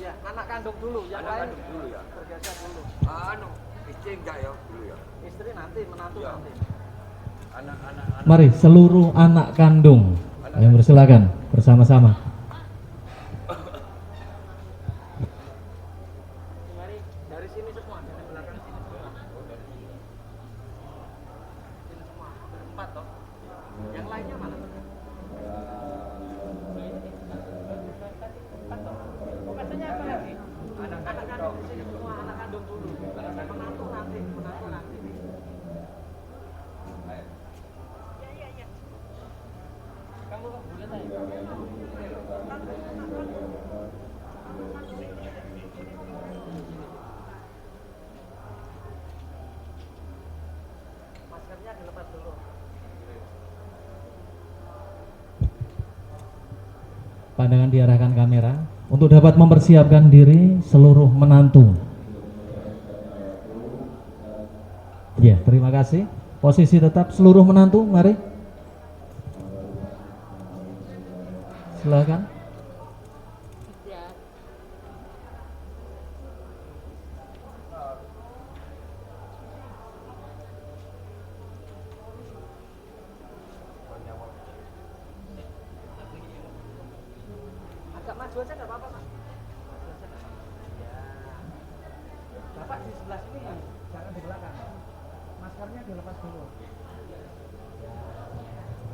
Ya, anak kandung dulu, yang Anak lain kandung dulu ya. bergeser dulu. Istri enggak ya dulu ya. Istri nanti, menantu Ya. nanti. Anak-anak. Mari seluruh anak kandung. Ayo bersilakan bersama-sama. Mari dari sini semua, dari belakang sini semua. Sini semua, empat toh. Yang lainnya mana? Maksudnya apa lagi? Anak kandung di sini semua, anak kandung dulu. Menantu nanti, menantu nanti. Kamu boleh tanya. Maskernya dilepas dulu. Pandangan diarahkan kamera untuk dapat mempersiapkan diri seluruh menantu. Ya, terima kasih. Posisi tetap seluruh menantu, mari. Silakan. Agak maju aja nggak apa-apa, Pak. Maju aja nggak apa-apa. Ya. Bapak di sebelah sini, jangan di belakang. Maskernya dilepas dulu.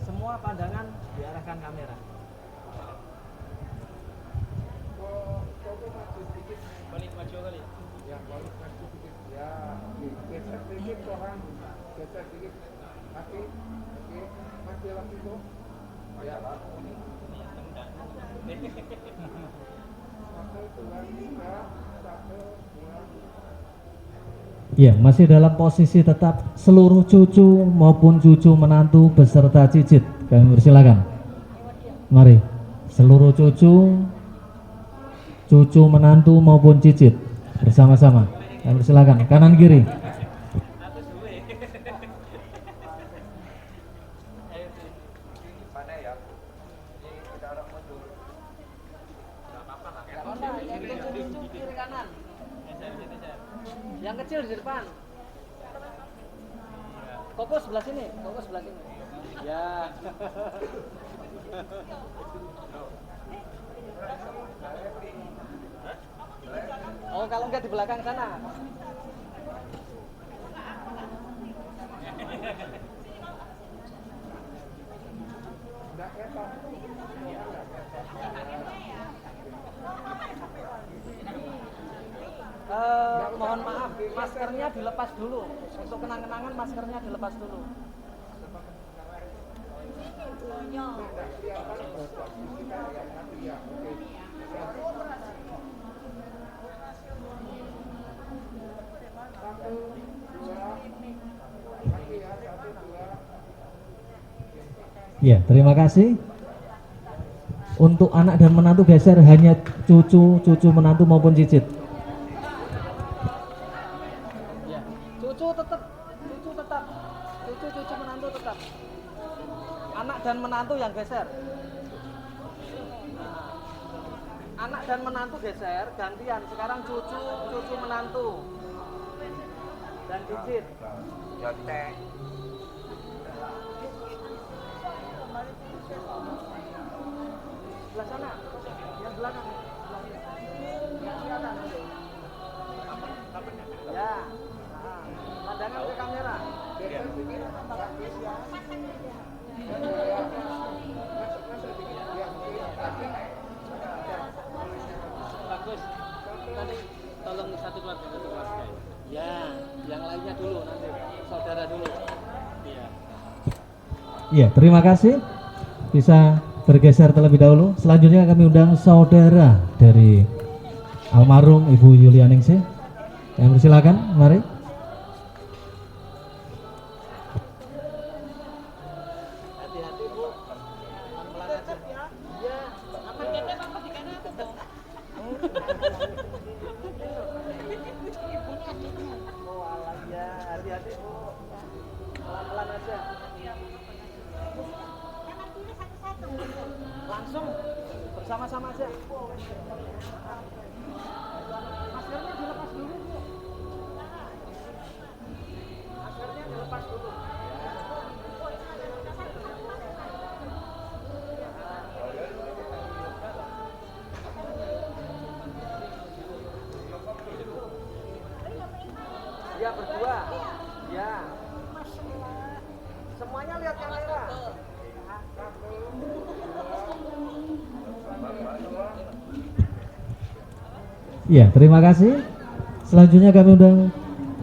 Semua pandangan diarahkan kamera. Balik maju kali. Ya, balik maju sedikit. Ya, geser sedikit orang. Geser sedikit. Kaki. Oke, maju lagi tuh. Ya, satu, dua, tiga. Satu, dua. Ya, masih dalam posisi tetap seluruh cucu maupun cucu menantu beserta cicit. Kami persilakan. Mari, seluruh cucu menantu maupun cicit bersama-sama. Kami persilakan kanan kiri. Mana ya? Ini kita orang mundur. Yang lucu kiri kanan. Yang kecil di depan. Koko sebelah sini, Koko sebelah sini. Ya. Oh, kalau enggak di belakang sana. Enggak kelihatan. Mohon maaf, maskernya dilepas dulu. Untuk kenang-kenangan maskernya dilepas dulu. Enggak kelihatan. Kita lihat nanti ya. Oke. Satu, dua. Kaki ya, satu, dua. Ya, terima kasih. Untuk anak dan menantu geser hanya cucu menantu maupun cicit. Ya. Cucu tetap, cucu menantu tetap. Anak dan menantu yang geser. Anak dan menantu geser, gantian. Sekarang cucu menantu dan cicit. Ya teh. Sebelah sana, yang belakang. Nggak kelihatan nanti. Ya. Nah, pandangan ke kamera. Geser sedikit. Masuk sedikit. Ya, oke. Kaki. Bagus. Tadi tolong satu keluarga. Ya, yang lainnya dulu nanti. Saudara dulu. Iya. Ya, terima kasih. Bisa bergeser terlebih dahulu. Selanjutnya kami undang saudara dari almarhum Ibu Yulianingsih. Yang persilakan, mari. Hati-hati Bu. Pelan-pelan aja. Iya. Apa kita apa di kanan itu tuh? Oh, alah ya. Hati-hati Bu. Pelan-pelan aja. Langsung bersama-sama aja. Ya berdua. Ya. Semuanya lihat kamera. Iya, terima kasih. Selanjutnya kami undang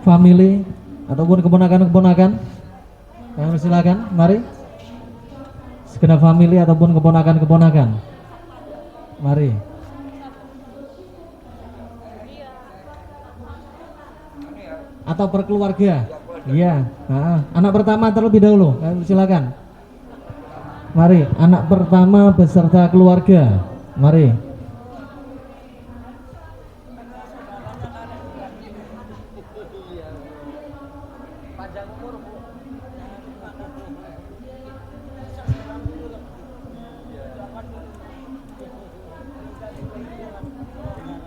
family ataupun keponakan-keponakan. Kami silakan, mari. Segenap family ataupun keponakan-keponakan. Mari. Atau per keluarga. Iya, anak pertama terlebih dahulu. Kami silakan. Mari, anak pertama beserta keluarga. Mari. Panjang umur, Bu.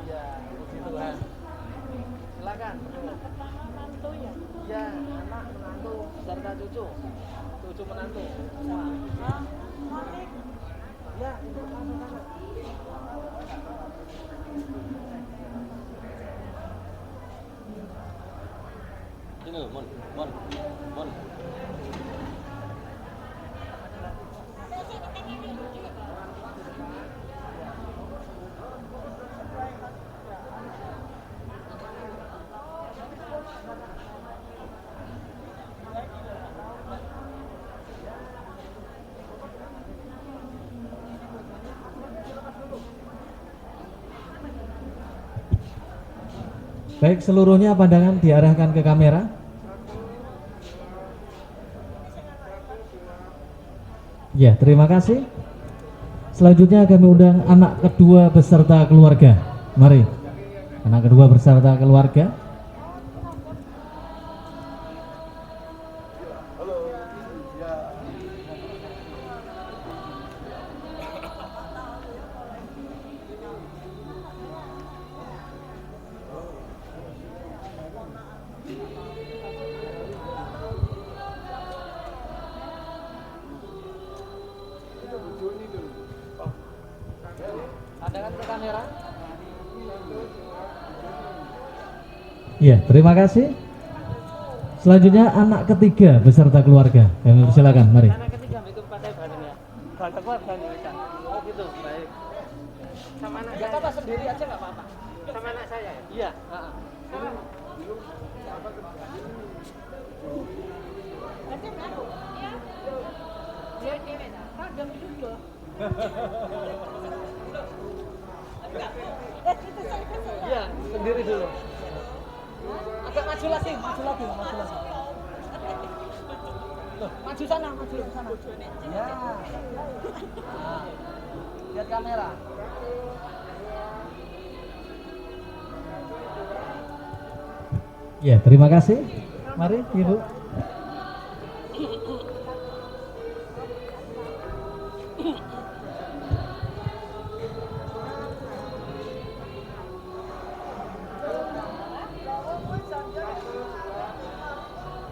Iya, puji Tuhan. Silakan. Ya, anak menantu serta cucu. Cucu menantu semua. Ya, itu sama-sama. Ini loh, Mon. Baik, seluruhnya pandangan diarahkan ke kamera. Ya, terima kasih. Selanjutnya kami undang anak kedua beserta keluarga. Mari. Anak kedua beserta keluarga. Pandangan ke kamera. Ya, terima kasih. Selanjutnya anak ketiga beserta keluarga. Kami persilakan, mari. Anak ketiga itu pakai bareng ya. Bareng keluarga Indonesia. Oh gitu, baik. Sama anak saya. Apa sendiri aja nggak apa-apa. Sama anak saya ya? Iya. Iya, sendiri dulu. Agak maju lagi. Loh, maju sana. Ya. Nah, lihat kamera. Ya, terima kasih. Mari, Ibu.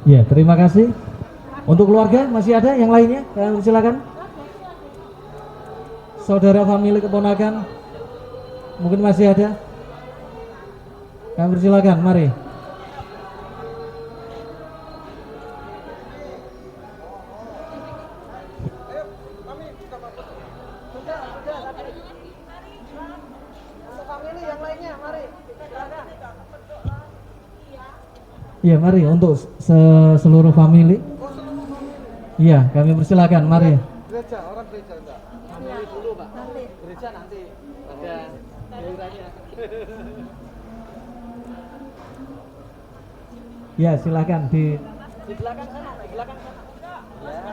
Ya, terima kasih. Untuk keluarga masih ada yang lainnya? Silakan. Saudara, famili, keponakan, mungkin masih ada. Kami persilakan, mari. Sudah. Untuk famili yang lainnya, mari. Silakan. Ya, mari untuk seluruh famili. Iya, kami persilakan, mari. Gereja, orang gereja enggak? Famili dulu, Pak. Gereja nanti ada gilirannya. Ya, silakan di Di belakang sana. Ya.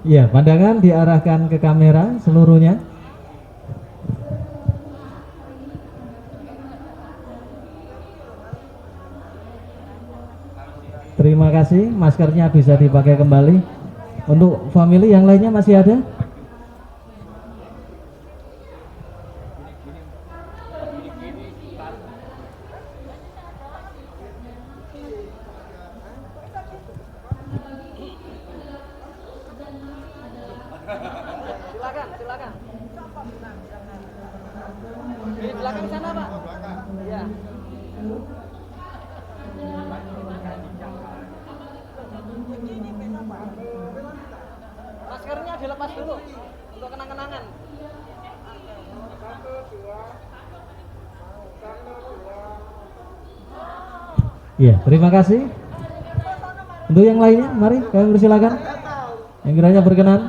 Ya, pandangan diarahkan ke kamera seluruhnya. Terima kasih, maskernya bisa dipakai kembali. Untuk famili yang lainnya masih ada? Iya, terima kasih. Untuk yang lainnya, mari kami persilakan. Yang kiranya berkenan.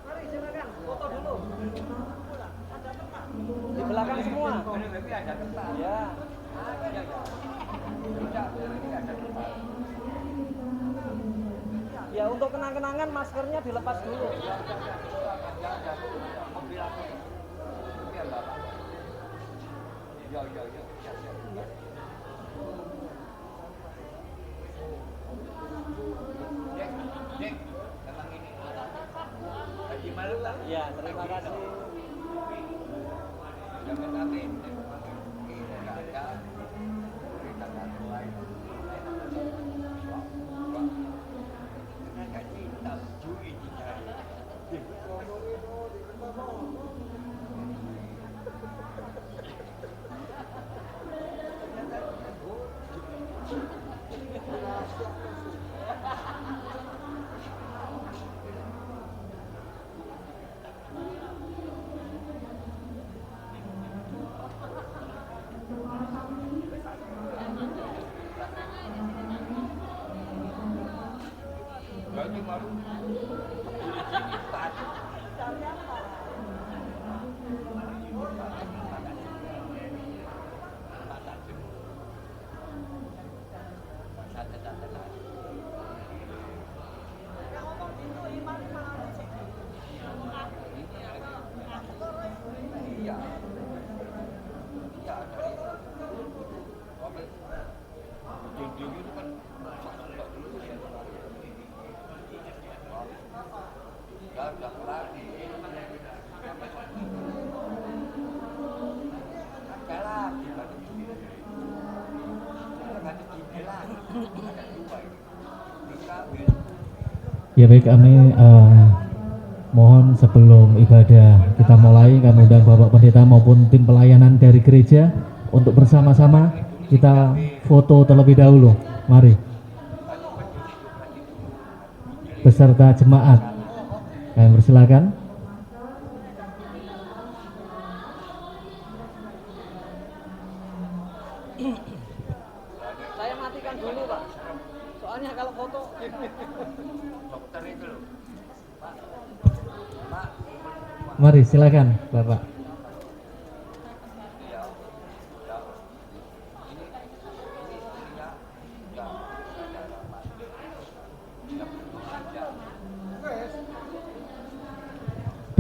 Mari silakan foto dulu. Di belakang semua. Ya. Ya untuk kenang-kenangan maskernya dilepas dulu. Ya, terima kasih. Ya baik, kami mohon sebelum ibadah kita mulai, kami undang Bapak Pendeta maupun tim pelayanan dari gereja untuk bersama-sama kita foto terlebih dahulu. Mari. Beserta jemaat. Kami persilakan. Saya matikan dulu, Pak. Soalnya kalau foto Dokter itu loh. Mari silakan, Bapak.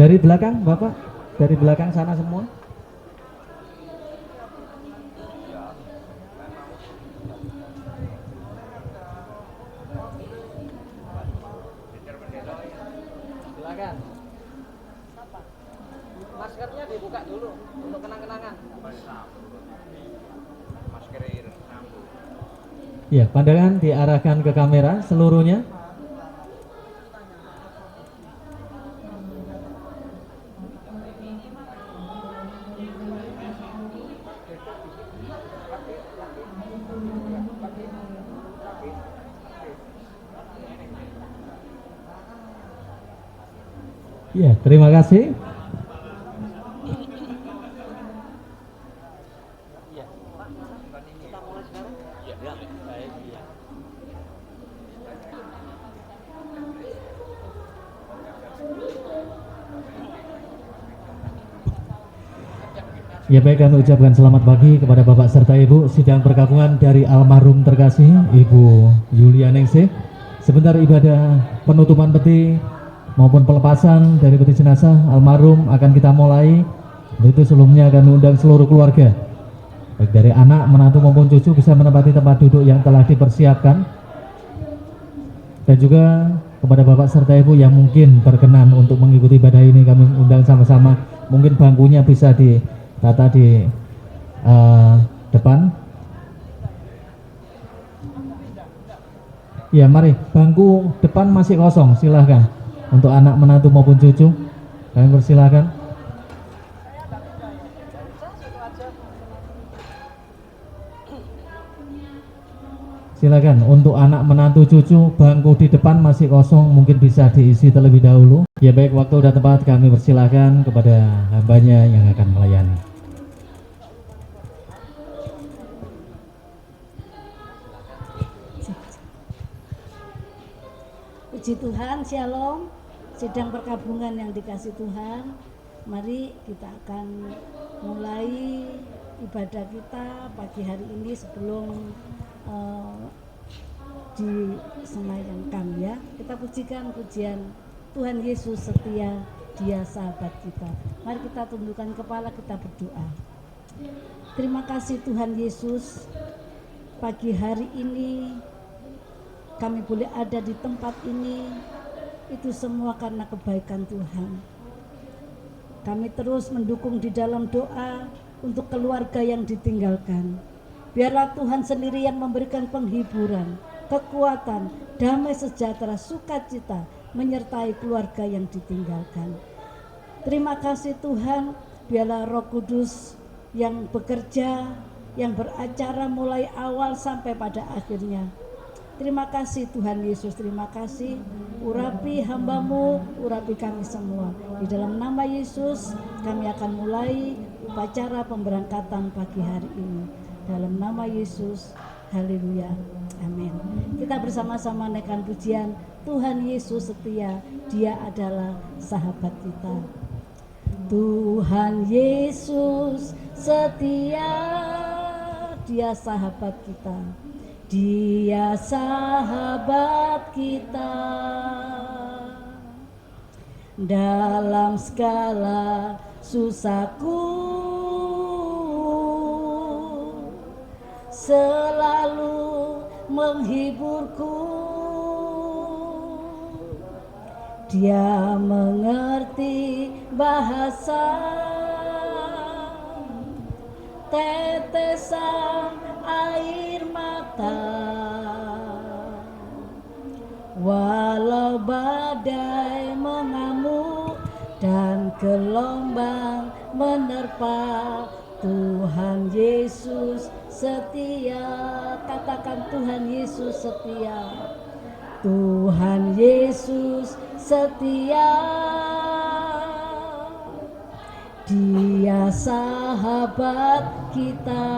Dari belakang, Bapak. Dari belakang sana semua. silakan. Maskernya dibuka dulu untuk kenang-kenangan. Masker rambut. Ya, pandangan diarahkan ke kamera seluruhnya. Ya, terima kasih. Iya, Pak. Kita mulai sekarang. Iya, baik, iya. Ya baik, kami ucapkan selamat pagi kepada Bapak serta Ibu sidang perkampungan dari almarhum terkasih Ibu Yulia Ningsih. Sebentar ibadah penutupan peti maupun pelepasan dari peti jenazah almarhum akan kita mulai. Itu sebelumnya akan undang seluruh keluarga, baik dari anak, menantu maupun cucu bisa menempati tempat duduk yang telah dipersiapkan. Dan juga kepada Bapak serta Ibu yang mungkin berkenan untuk mengikuti ibadah ini, kami undang sama-sama. Mungkin bangkunya bisa ditata di depan. Ya, mari, bangku depan masih kosong, silahkan. Untuk anak menantu maupun cucu, kami persilahkan. Silakan untuk anak menantu cucu, bangku di depan masih kosong, mungkin bisa diisi terlebih dahulu. Ya baik, waktu dan tempat kami persilahkan kepada hambanya yang akan melayani. Puji Tuhan, Shalom, sidang perkabungan yang dikasih Tuhan. Mari kita akan mulai ibadah kita pagi hari ini sebelum disenayangkan ya. Kita pujikan pujian Tuhan Yesus setia, Dia sahabat kita. Mari kita tundukkan kepala, kita berdoa. Terima kasih Tuhan Yesus, pagi hari ini kami boleh ada di tempat ini, itu semua karena kebaikan Tuhan. Kami terus mendukung di dalam doa untuk keluarga yang ditinggalkan. Biarlah Tuhan sendiri yang memberikan penghiburan, kekuatan, damai sejahtera, sukacita menyertai keluarga yang ditinggalkan. Terima kasih Tuhan, biarlah Roh Kudus yang bekerja, yang beracara mulai awal sampai pada akhirnya. Terima kasih Tuhan Yesus, terima kasih. Urapi hamba-Mu, urapi kami semua. Di dalam nama Yesus kami akan mulai upacara pemberangkatan pagi hari ini. Dalam nama Yesus, haleluya, amin. Kita bersama-sama naikkan pujian Tuhan Yesus setia, Dia adalah sahabat kita. Tuhan Yesus setia, Dia sahabat kita. Dia sahabat kita dalam segala susahku, selalu menghiburku. Dia mengerti bahasa tetesan air mata, walau badai mengamuk dan gelombang menerpa, Tuhan Yesus setia. Katakan Tuhan Yesus setia, Tuhan Yesus setia. Dia sahabat kita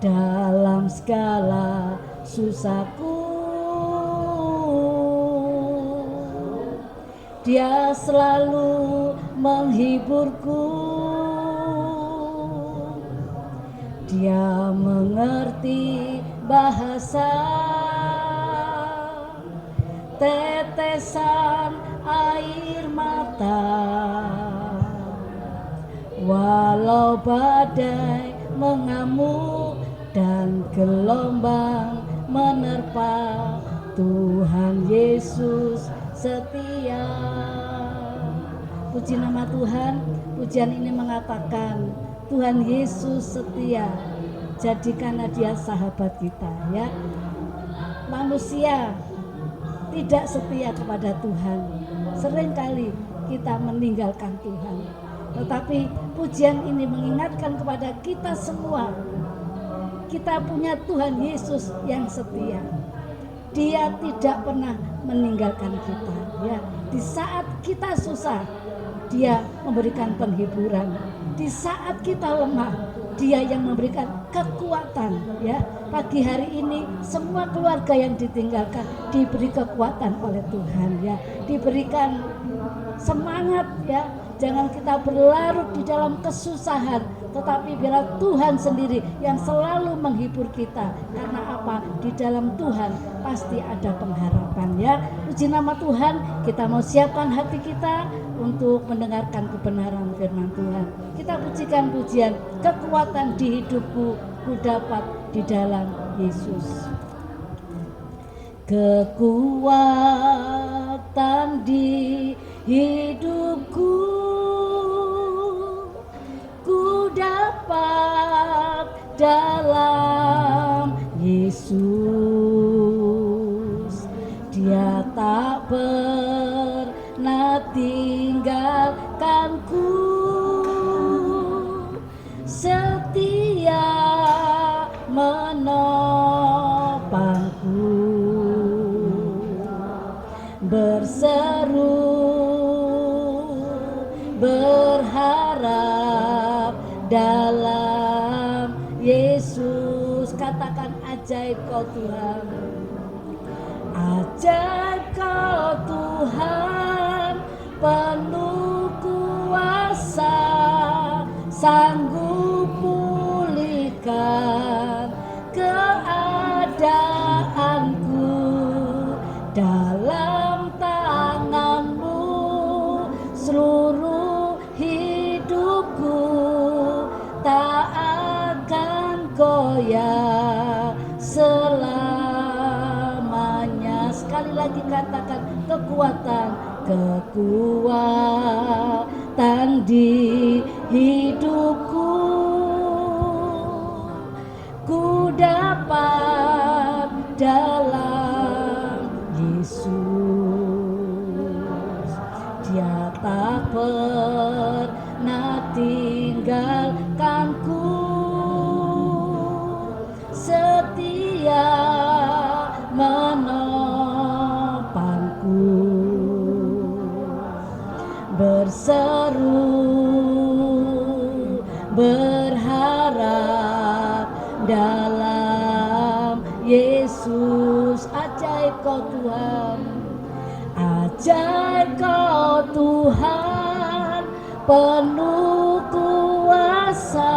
dalam segala susahku. Dia selalu menghiburku. Dia mengerti bahasa tetesan air mata, walau badai mengamuk dan gelombang menerpa, Tuhan Yesus setia. Puji nama Tuhan. Pujian ini mengatakan Tuhan Yesus setia, jadi karena Dia sahabat kita ya. Manusia tidak setia kepada Tuhan. Seringkali kita meninggalkan Tuhan. Tetapi pujian ini mengingatkan kepada kita semua, kita punya Tuhan Yesus yang setia. Dia tidak pernah meninggalkan kita ya. Di saat kita susah, Dia memberikan penghiburan. Di saat kita lemah, Dia yang memberikan kekuatan ya. Pagi hari ini semua keluarga yang ditinggalkan diberi kekuatan oleh Tuhan ya. Diberikan semangat ya. Jangan kita berlarut di dalam kesusahan, tetapi biarlah Tuhan sendiri yang selalu menghibur kita. Karena apa? Di dalam Tuhan pasti ada pengharapan ya. Puji nama Tuhan. Kita mau siapkan hati kita untuk mendengarkan kebenaran firman Tuhan. Kita pujikan pujian kekuatan di hidupku ku dapat di dalam Yesus. kekuatan di hidupku. Ku dapat dalam Yesus, Dia tak pernah tinggalkanku, setia menopangku, berseru berharap dalam Yesus. Katakan ajaib Kau Tuhan, ajaib Kau Tuhan, penuh kuasa, sanggup pulihkan keadaanku. Dalam tangan-Mu seluruh hidupku, tak akan goyah selamanya. Sekali lagi katakan kekuatan di hidupku. Ku dapat dalam Yesus, Dia tak pernah tinggalkanku, setia menopangku, berseru berharap dalam Yesus. Ajaib Kau Tuhan, ajaib Kau Tuhan, penuh kuasa,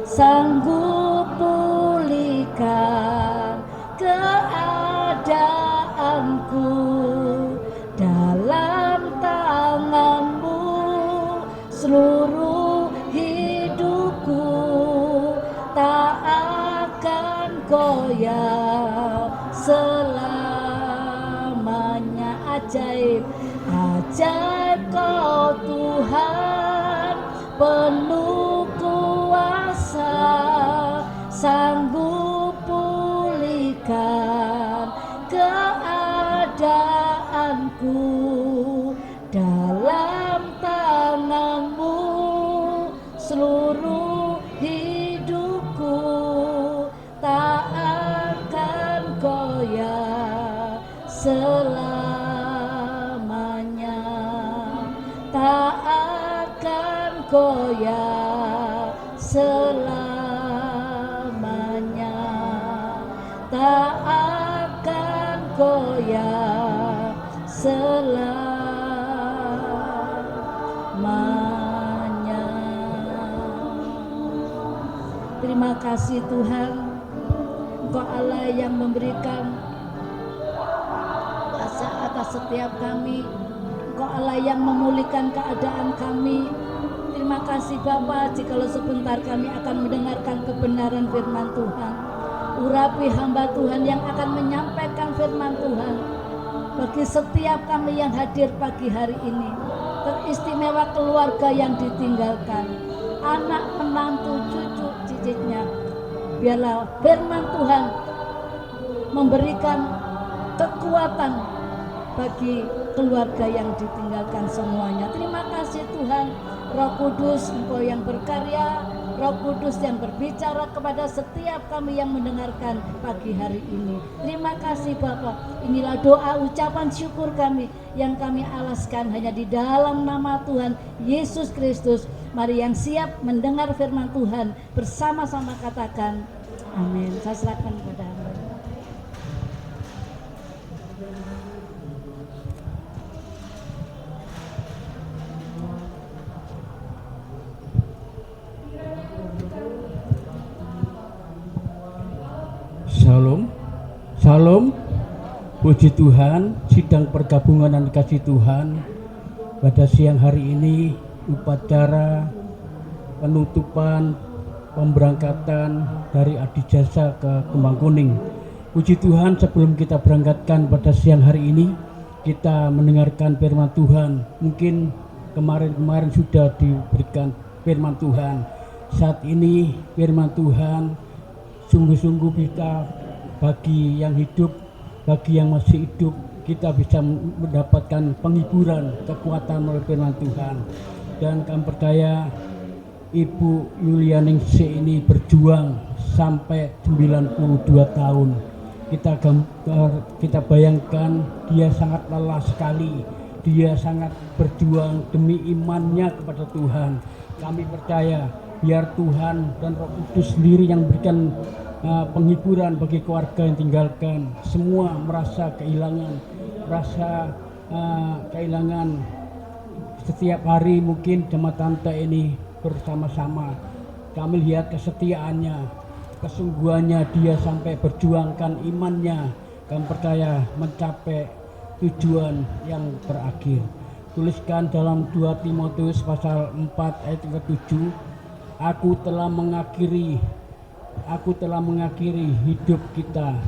sanggup pulihkan keadaanku. Dalam tangan-Mu seluruh hidupku, tak akan goyah selamanya. Ajaib, ajaib Kau Tuhan, penuh kuasa, sanggup pulihkan keadaanku. Dalam tangan-Mu seluruh hidupku, tak akan goyah selamanya, tak akan goyah selamanya, tak akan goyah selamanya. Terima kasih Tuhan, Engkau Allah yang memberikan kuasa atas setiap kami. Engkau Allah yang memulihkan keadaan kami. Terima kasih Bapa, jikalau sebentar kami akan mendengarkan kebenaran firman Tuhan. Urapi hamba Tuhan yang akan menyampaikan firman Tuhan bagi setiap kami yang hadir pagi hari ini. Teristimewa keluarga yang ditinggalkan, anak, menantu, cucu, cicitnya. Biarlah firman Tuhan memberikan kekuatan bagi keluarga yang ditinggalkan semuanya. Terima kasih Tuhan, Roh Kudus Engkau yang berkarya, Roh Kudus yang berbicara kepada setiap kami yang mendengarkan pagi hari ini. Terima kasih Bapa. Inilah doa ucapan syukur kami yang kami alaskan hanya di dalam nama Tuhan Yesus Kristus. Mari yang siap mendengar firman Tuhan bersama-sama katakan amin. Saya serahkan kepada Anda. Shalom, shalom, puji Tuhan, sidang pergabungan dan kasih Tuhan. Pada siang hari ini upacara penutupan pemberangkatan dari Adijasa ke Kembang Kuning Puji Tuhan, sebelum kita berangkatkan pada siang hari ini, kita mendengarkan firman Tuhan. Mungkin kemarin-kemarin sudah diberikan firman Tuhan. Saat ini firman Tuhan sungguh-sungguh kita, bagi yang hidup, bagi yang masih hidup, kita bisa mendapatkan penghiburan, kekuatan melalui firman Tuhan. Dan kami percaya Ibu Yulianingsih ini berjuang sampai 92 tahun. Kita bayangkan dia sangat lelah sekali. Dia sangat berjuang demi imannya kepada Tuhan. Kami percaya biar Tuhan dan Roh Kudus sendiri yang berikan penghiburan bagi keluarga yang tinggalkan. Semua merasa kehilangan, kehilangan. Setiap hari mungkin jemaat tante ini bersama-sama. Kami lihat kesetiaannya, kesungguhannya, dia sampai berjuangkan imannya. Kami percaya mencapai tujuan yang terakhir. Tuliskan dalam 2 Timotius pasal 4 ayat ke-7, Aku telah mengakhiri hidup kita.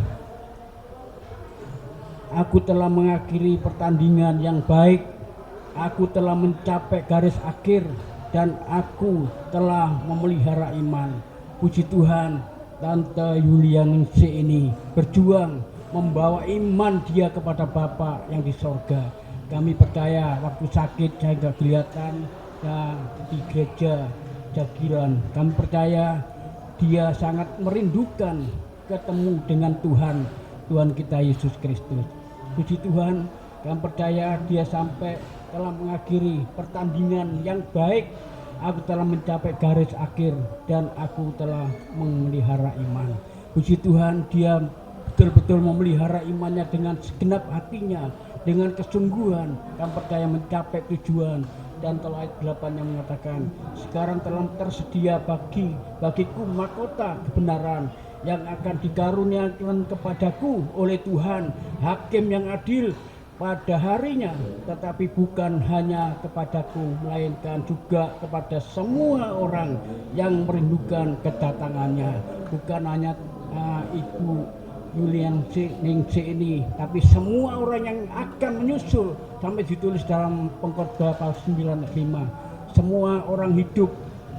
Aku telah mengakhiri pertandingan yang baik. Aku telah mencapai garis akhir dan aku telah memelihara iman. Puji Tuhan, Tante Yulianingsih ini berjuang membawa iman dia kepada Bapa yang di sorga. Kami percaya waktu sakit saya tidak kelihatan di gereja Jagiran. Kami percaya dia sangat merindukan ketemu dengan Tuhan kita Yesus Kristus. Puji Tuhan, kami percaya dia sampai telah mengakhiri pertandingan yang baik. Aku telah mencapai garis akhir dan aku telah memelihara iman. Puji Tuhan, dia betul-betul memelihara imannya dengan segenap hatinya, dengan kesungguhan. Kami percaya mencapai tujuan. Dan ayat 8 yang mengatakan, sekarang telah tersedia bagiku mahkota kebenaran yang akan dikaruniakan kepadaku oleh Tuhan, Hakim yang adil pada harinya, tetapi bukan hanya kepadaku, melainkan juga kepada semua orang yang merindukan kedatangannya. Bukan hanya Ibu Yulianingsih ini, tapi semua orang yang akan menyusul, sampai ditulis dalam Pengkhotbah pasal 9:5. Semua orang hidup,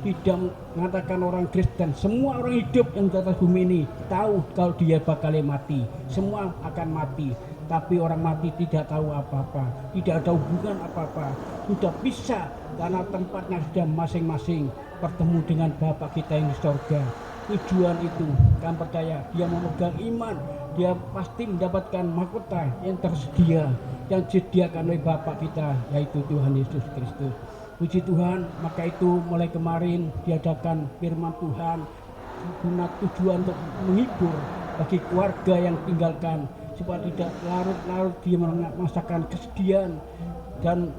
tidak mengatakan orang Kristen, semua orang hidup yang di atas bumi ini tahu kalau dia bakal mati. Semua akan mati, tapi orang mati tidak tahu apa-apa, tidak ada hubungan apa-apa, sudah bisa karena tempatnya sudah masing-masing bertemu dengan Bapa kita yang di sorga. Tujuan itu, kami percaya dia memegang iman, dia pasti mendapatkan mahkota yang tersedia, yang disediakan oleh Bapa kita, yaitu Tuhan Yesus Kristus. Puji Tuhan, maka itu mulai kemarin diadakan firman Tuhan guna tujuan untuk menghibur bagi keluarga yang tinggalkan, supaya tidak larut-larut dia merasakan kesedihan dan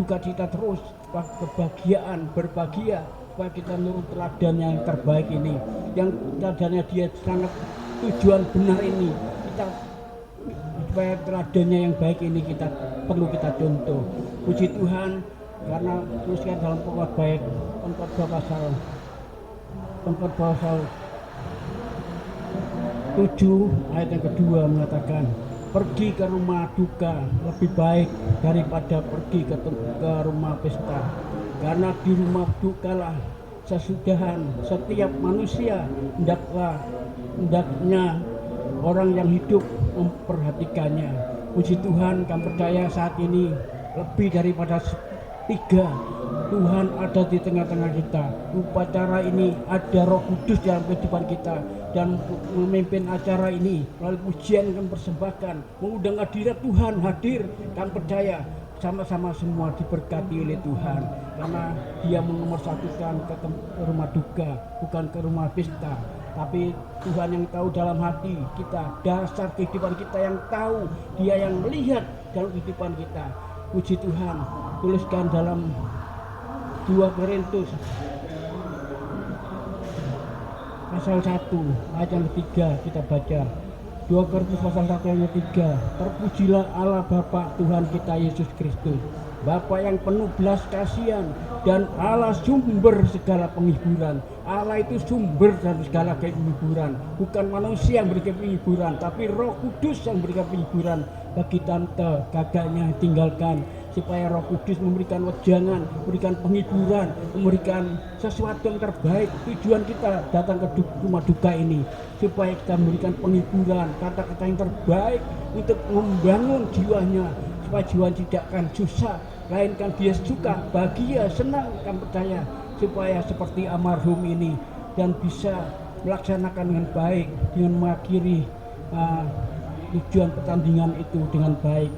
duka cita terus, kebahagiaan, berbahagia, supaya kita nurut teladan yang terbaik ini, yang teladannya dia sangat tujuan benar ini, kita supaya teladannya yang baik ini perlu kita contoh. Puji Tuhan, karena tuliskan dalam Pengkhotbah pasal 7 ayat yang kedua mengatakan, pergi ke rumah duka lebih baik daripada pergi ke rumah pesta, karena di rumah dukalah sesudahan setiap manusia hendaknya orang yang hidup memperhatikannya. Puji Tuhan, kami percaya saat ini lebih daripada 3 Tuhan ada di tengah-tengah kita. Upacara ini ada Roh Kudus dalam kehidupan kita, dan memimpin acara ini melalui pujian yang kami persembahkan, mengundang hadirat Tuhan hadir. Kami percaya sama-sama semua diberkati oleh Tuhan, karena dia menomorsatukan ke rumah duka, bukan ke rumah pesta. Tapi Tuhan yang tahu dalam hati kita, dasar kehidupan kita yang tahu, dia yang melihat dalam kehidupan kita. Puji Tuhan, tuliskan dalam 2 Korintus pasal 1 ayat yang ketiga, kita baca 2 Korintus pasal 1 ayat 3. Terpujilah Allah Bapa Tuhan kita Yesus Kristus, Bapa yang penuh belas kasihan, dan Allah sumber segala penghiburan. Allah itu sumber dari segala penghiburan, bukan manusia yang berikan penghiburan, tapi Roh Kudus yang berikan penghiburan bagi tante kakaknya tinggalkan, supaya Roh Kudus memberikan wejangan, memberikan penghiburan, memberikan sesuatu yang terbaik. Tujuan kita datang ke rumah duka ini supaya kita memberikan penghiburan, kata-kata yang terbaik untuk membangun jiwanya, supaya jiwa tidak akan susah, melainkan dia suka, bahagia, senang, akan percaya, supaya seperti almarhum ini dan bisa melaksanakan dengan baik, dengan mengakhiri tujuan pertandingan itu dengan baik.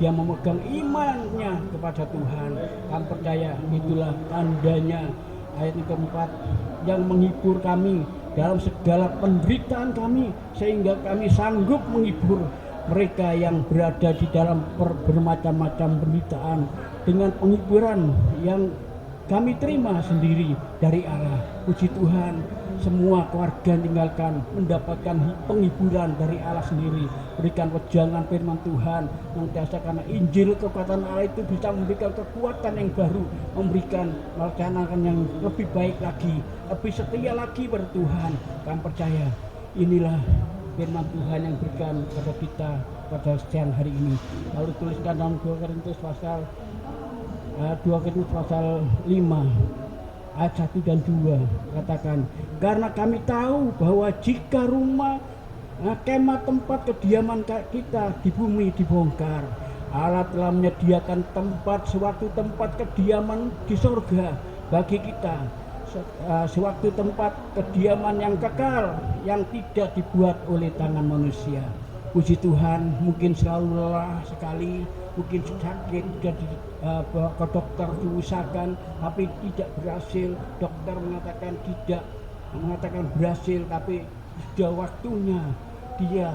Dia memegang imannya kepada Tuhan. Kami percaya itulah tandanya ayat yang keempat yang menghibur kami dalam segala penderitaan kami, sehingga kami sanggup menghibur mereka yang berada di dalam bermacam-macam penderitaan dengan penghiburan yang kami terima sendiri dari Allah. Puji Tuhan, semua keluarga tinggalkan mendapatkan penghiburan dari Allah sendiri. Berikan wejangan firman Tuhan senantiasa, karena Injil kekuatan Allah itu bisa memberikan kekuatan yang baru, memberikan melaksanakan yang lebih baik lagi, lebih setia lagi pada Tuhan. Kami percaya inilah firman Tuhan yang berikan kepada kita pada siang hari ini. Lalu tuliskan dalam 2 Korintus pasal 5 ayat 1 dan 2, katakan, karena kami tahu bahwa jika rumah kemah tempat kediaman kita di bumi dibongkar, Allah telah menyediakan suatu tempat kediaman di surga bagi kita, suatu tempat kediaman yang kekal, yang tidak dibuat oleh tangan manusia. Puji Tuhan, mungkin selalu lelah sekali, mungkin sakit, jadi bawa ke dokter diusahakan tapi tidak berhasil, dokter mengatakan berhasil, tapi sudah waktunya dia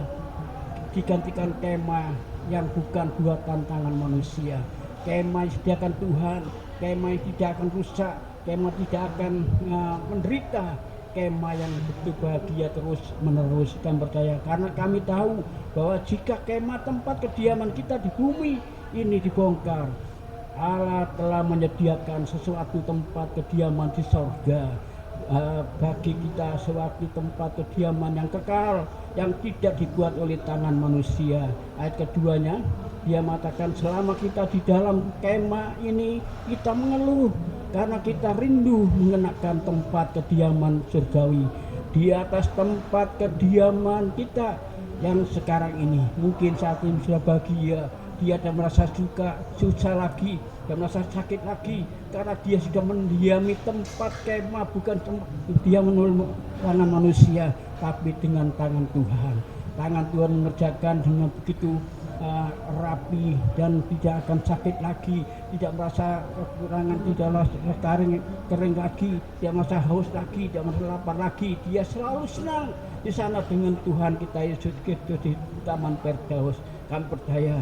digantikan kemah yang bukan buatan tangan manusia. Kemah yang disediakan Tuhan, kemah yang tidak akan rusak, kemah tidak akan menderita, kemah yang betul bahagia terus menerus. Kami percaya karena kami tahu bahwa jika kemah tempat kediaman kita di bumi ini dibongkar, Allah telah menyediakan sesuatu tempat kediaman di sorga bagi kita, suatu tempat kediaman yang kekal, yang tidak dibuat oleh tangan manusia. Ayat keduanya, dia mengatakan selama kita di dalam kemah ini kita mengeluh karena kita rindu mengenakan tempat kediaman surgawi. Di atas tempat kediaman kita yang sekarang ini, mungkin saat ini sudah bahagia, dia tidak merasa susah lagi, tidak merasa sakit lagi, karena dia sudah mendiami tempat kemah, bukan kediaman tangan manusia, tapi dengan tangan Tuhan. Tangan Tuhan mengerjakan dengan begitu rapi dan tidak akan sakit lagi, tidak merasa kekurangan, tidak merasa kering lagi, tidak merasa haus lagi, tidak merasa lapar lagi. Dia selalu senang di sana dengan Tuhan kita Yesus Kristus di Taman Firdaus. Kami percaya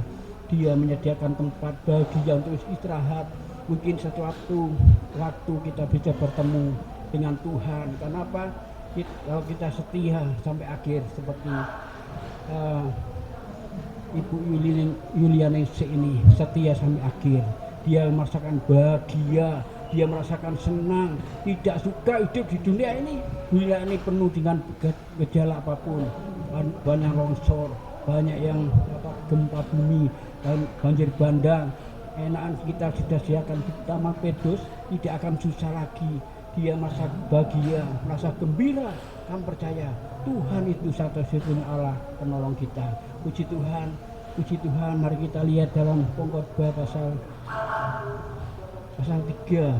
dia menyediakan tempat bahagia untuk istirahat. Mungkin sesuatu waktu kita bisa bertemu dengan Tuhan. Kenapa? Kalau kita setia sampai akhir seperti Ibu Yulianingsih ini setia sampai akhir. Dia merasakan bahagia, dia merasakan senang, tidak suka hidup di dunia ini. Dunia ini penuh dengan gejala apapun, banyak longsor, banyak yang gempa bumi, dan banjir bandang. Enakan kita sudah sediakan di Taman Firdaus, tidak akan susah lagi. Dia merasa bahagia, merasa gembira. Kami percaya Tuhan itu satu-satunya Allah penolong kita. Puji Tuhan, puji Tuhan. Mari kita lihat dalam Pengkhotbah pasal 3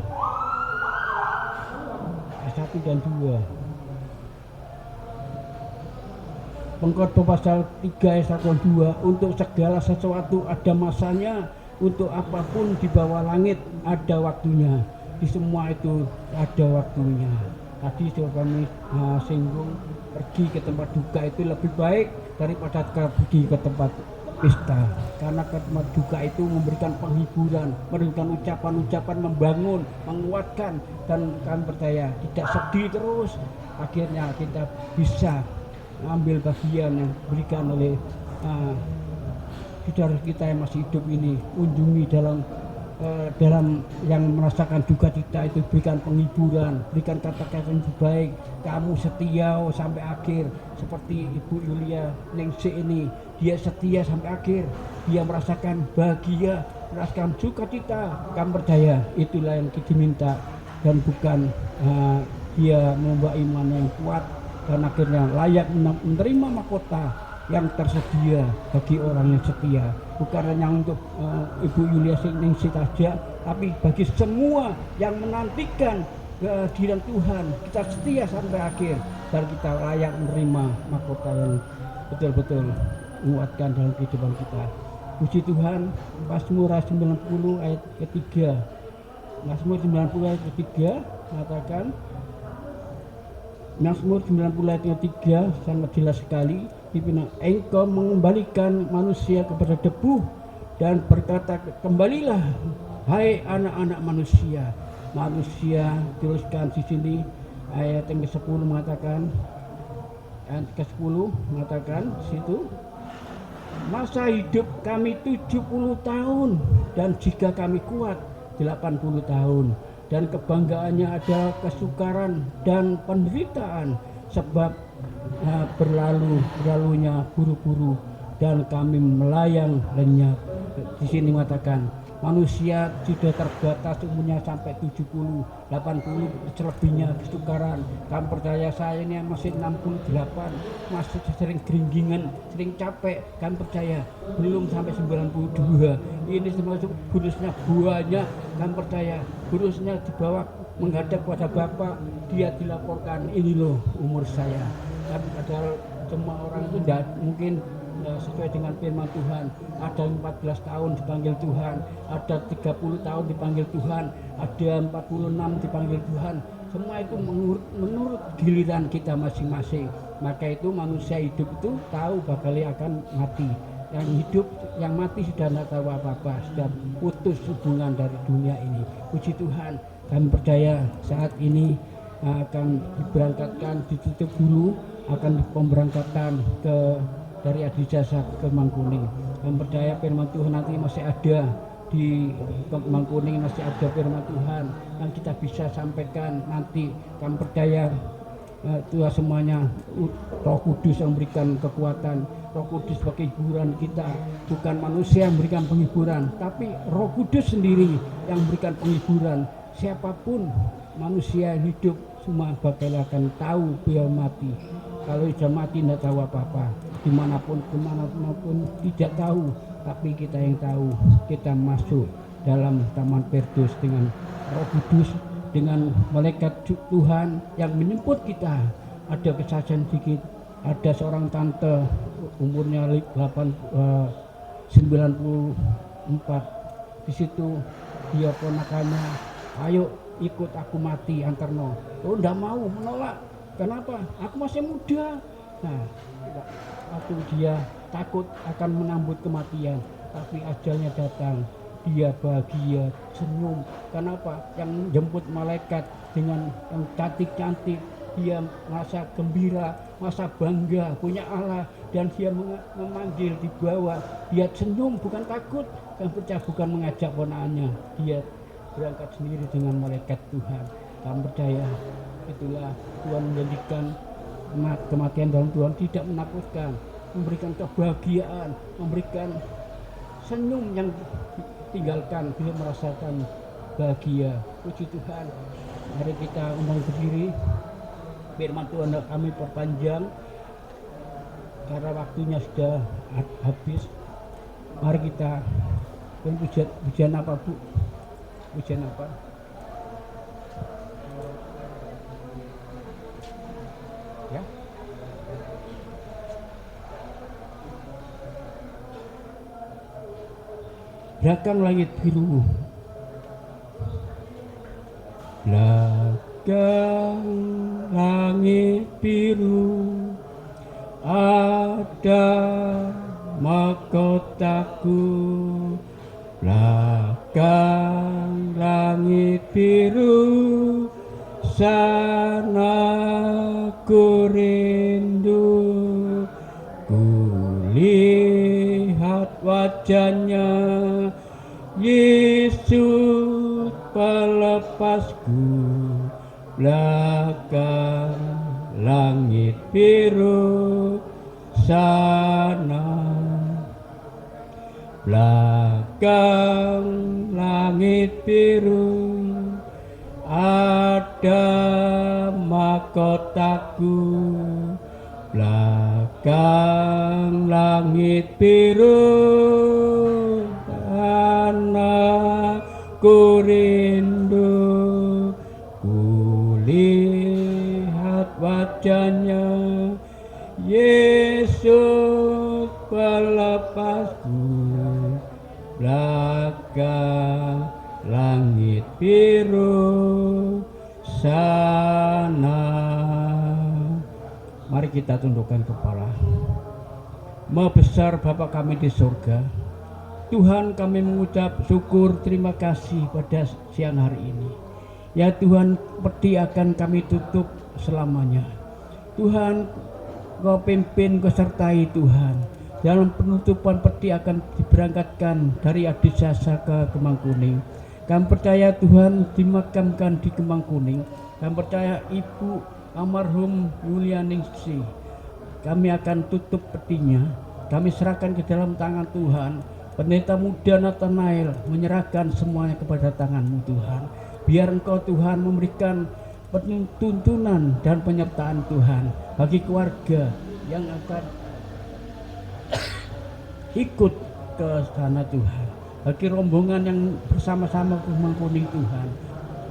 ayat 1 dan 2. Pengkhotbah pasal 3 ayat 1 dan 2. Untuk segala sesuatu ada masanya, untuk apapun di bawah langit ada waktunya. Di semua itu ada waktunya. Tadi sudah kami singgung, pergi ke tempat duka itu lebih baik daripada pergi ke tempat pesta. Karena ke tempat duka itu memberikan penghiburan, memberikan ucapan-ucapan membangun, menguatkan, dan kami percaya tidak sedih terus. Akhirnya kita bisa ambil bagian yang diberikan oleh saudara kita yang masih hidup ini, kunjungi dalam dalam yang merasakan duka cita itu berikan penghiburan, berikan kata-kata yang baik. Kamu setia sampai akhir, seperti Ibu Yulia Ningsih ini, dia setia sampai akhir, dia merasakan bahagia, merasakan duka cita. Kamu percaya itulah yang kita minta, dan bukan dia membawa iman yang kuat dan akhirnya layak menerima mahkota yang tersedia bagi orang yang setia, bukan hanya untuk Ibu Yulia Ningsih saja, tapi bagi semua yang menantikan kehadiran Tuhan. Kita setia sampai akhir dan kita layak menerima mahkota yang betul-betul menguatkan dalam kehidupan kita. Puji Tuhan. Mazmur 90 ayat ketiga. Mazmur 90 ayat ketiga mengatakan, Mazmur 90 ayat ketiga sangat jelas sekali. Engkau mengembalikan manusia kepada debu dan berkata, kembalilah hai anak-anak manusia. Manusia teruskan di sini ayat yang ke-10 mengatakan, ayat ke-10 mengatakan situ, masa hidup kami 70 tahun dan jika kami kuat 80 tahun, dan kebanggaannya ada kesukaran dan penderitaan sebab berlalunya buru-buru dan kami melayang lenyap. Di sini mengatakan manusia sudah terbatas umurnya sampai 70, 80, selebihnya kesukaran. Kamu percaya saya ini masih 68, masih sering geringgingan, sering capek. Kamu percaya belum sampai 92. Ini termasuk bonusnya buahnya. Kamu percaya bonusnya dibawa menghadap pada Bapak, dia dilaporkan, ini loh umur saya. Tapi padahal semua orang itu tidak mungkin sesuai dengan firman Tuhan. Ada 14 tahun dipanggil Tuhan, ada 30 tahun dipanggil Tuhan, ada 46 dipanggil Tuhan. Semua itu menurut giliran kita masing-masing. Maka itu manusia hidup itu tahu bakal akan mati. Yang hidup, yang mati sudah tidak tahu apa-apa, sudah putus hubungan dari dunia ini. Puji Tuhan, kami percaya saat ini akan diberangkatkan, ditutup dulu, akan pemberangkatan dari Adi Jasa ke Mangkuning. Kami percaya firman Tuhan nanti masih ada di Mangkuning, masih ada firman Tuhan yang kita bisa sampaikan nanti. Kami percaya Tuhan semuanya, Roh Kudus yang memberikan kekuatan, Roh Kudus sebagai hiburan kita. Bukan manusia yang memberikan penghiburan, tapi Roh Kudus sendiri yang memberikan penghiburan. Siapapun manusia hidup semua bakal akan tahu dia mati. Kalau sudah mati tidak tahu apa-apa, dimanapun tidak tahu, tapi kita yang tahu. Kita masuk dalam taman Firdaus dengan Roh Kudus, dengan malaikat Tuhan yang menjemput kita. Ada kesaksian sedikit, ada seorang tante umurnya 94, di situ dia ponakannya, ayo ikut aku mati antarno. Oh enggak mau, menolak. Kenapa? Aku masih muda. Nah, waktu dia takut akan menambut kematian, tapi ajalnya datang. Dia bahagia, senyum. Kenapa? Yang jemput malaikat dengan yang cantik-cantik, dia merasa gembira, merasa bangga punya Allah, dan dia memanggil di bawah. Dia senyum, bukan takut, dan percaya bukan mengajak ponakannya. Dia berangkat sendiri dengan malaikat Tuhan. Kamu percaya? Itulah Tuhan menjadikan kematian dalam Tuhan tidak menakutkan, memberikan kebahagiaan, memberikan senyum yang tinggalkan dia merasakan bahagia. Puji Tuhan. Mari kita undang berdiri. Firman Tuhan kami perpanjang karena waktunya sudah habis. Mari kita pujian apa Bu? Pujian apa? Ya. Belakang langit biru. Belakang langit biru ada mahkotaku. Belakang langit biru sana ku rindu, ku lihat wajahnya Yesus lepasku, belakang langit biru sana, belakang langit biru ada mahkotaku, belakang langit biru anakku rindu, kulihat wajahnya Yesus pelepasku, belakang langit biru sana. Mari kita tundukkan kepala. Maha besar Bapa kami di surga, Tuhan, kami mengucap syukur terima kasih pada siang hari ini. Ya Tuhan, peti akan kami tutup selamanya. Tuhan, Kau pimpin, Kau sertai Tuhan. Dalam penutupan peti akan diberangkatkan dari Adisasa ke Kemang Kuning. Kami percaya Tuhan dimakamkan di Kemang Kuning. Kami percaya Ibu almarhum Yulianingsih, kami akan tutup petinya. Kami serahkan ke dalam tangan Tuhan. Pendeta muda Nathanael menyerahkan semuanya kepada tangan-Mu Tuhan. Biar Engkau Tuhan memberikan tuntunan dan penyertaan Tuhan bagi keluarga yang akan ikut ke sana Tuhan, bagi rombongan yang bersama-sama ke Kemang Kuning Tuhan.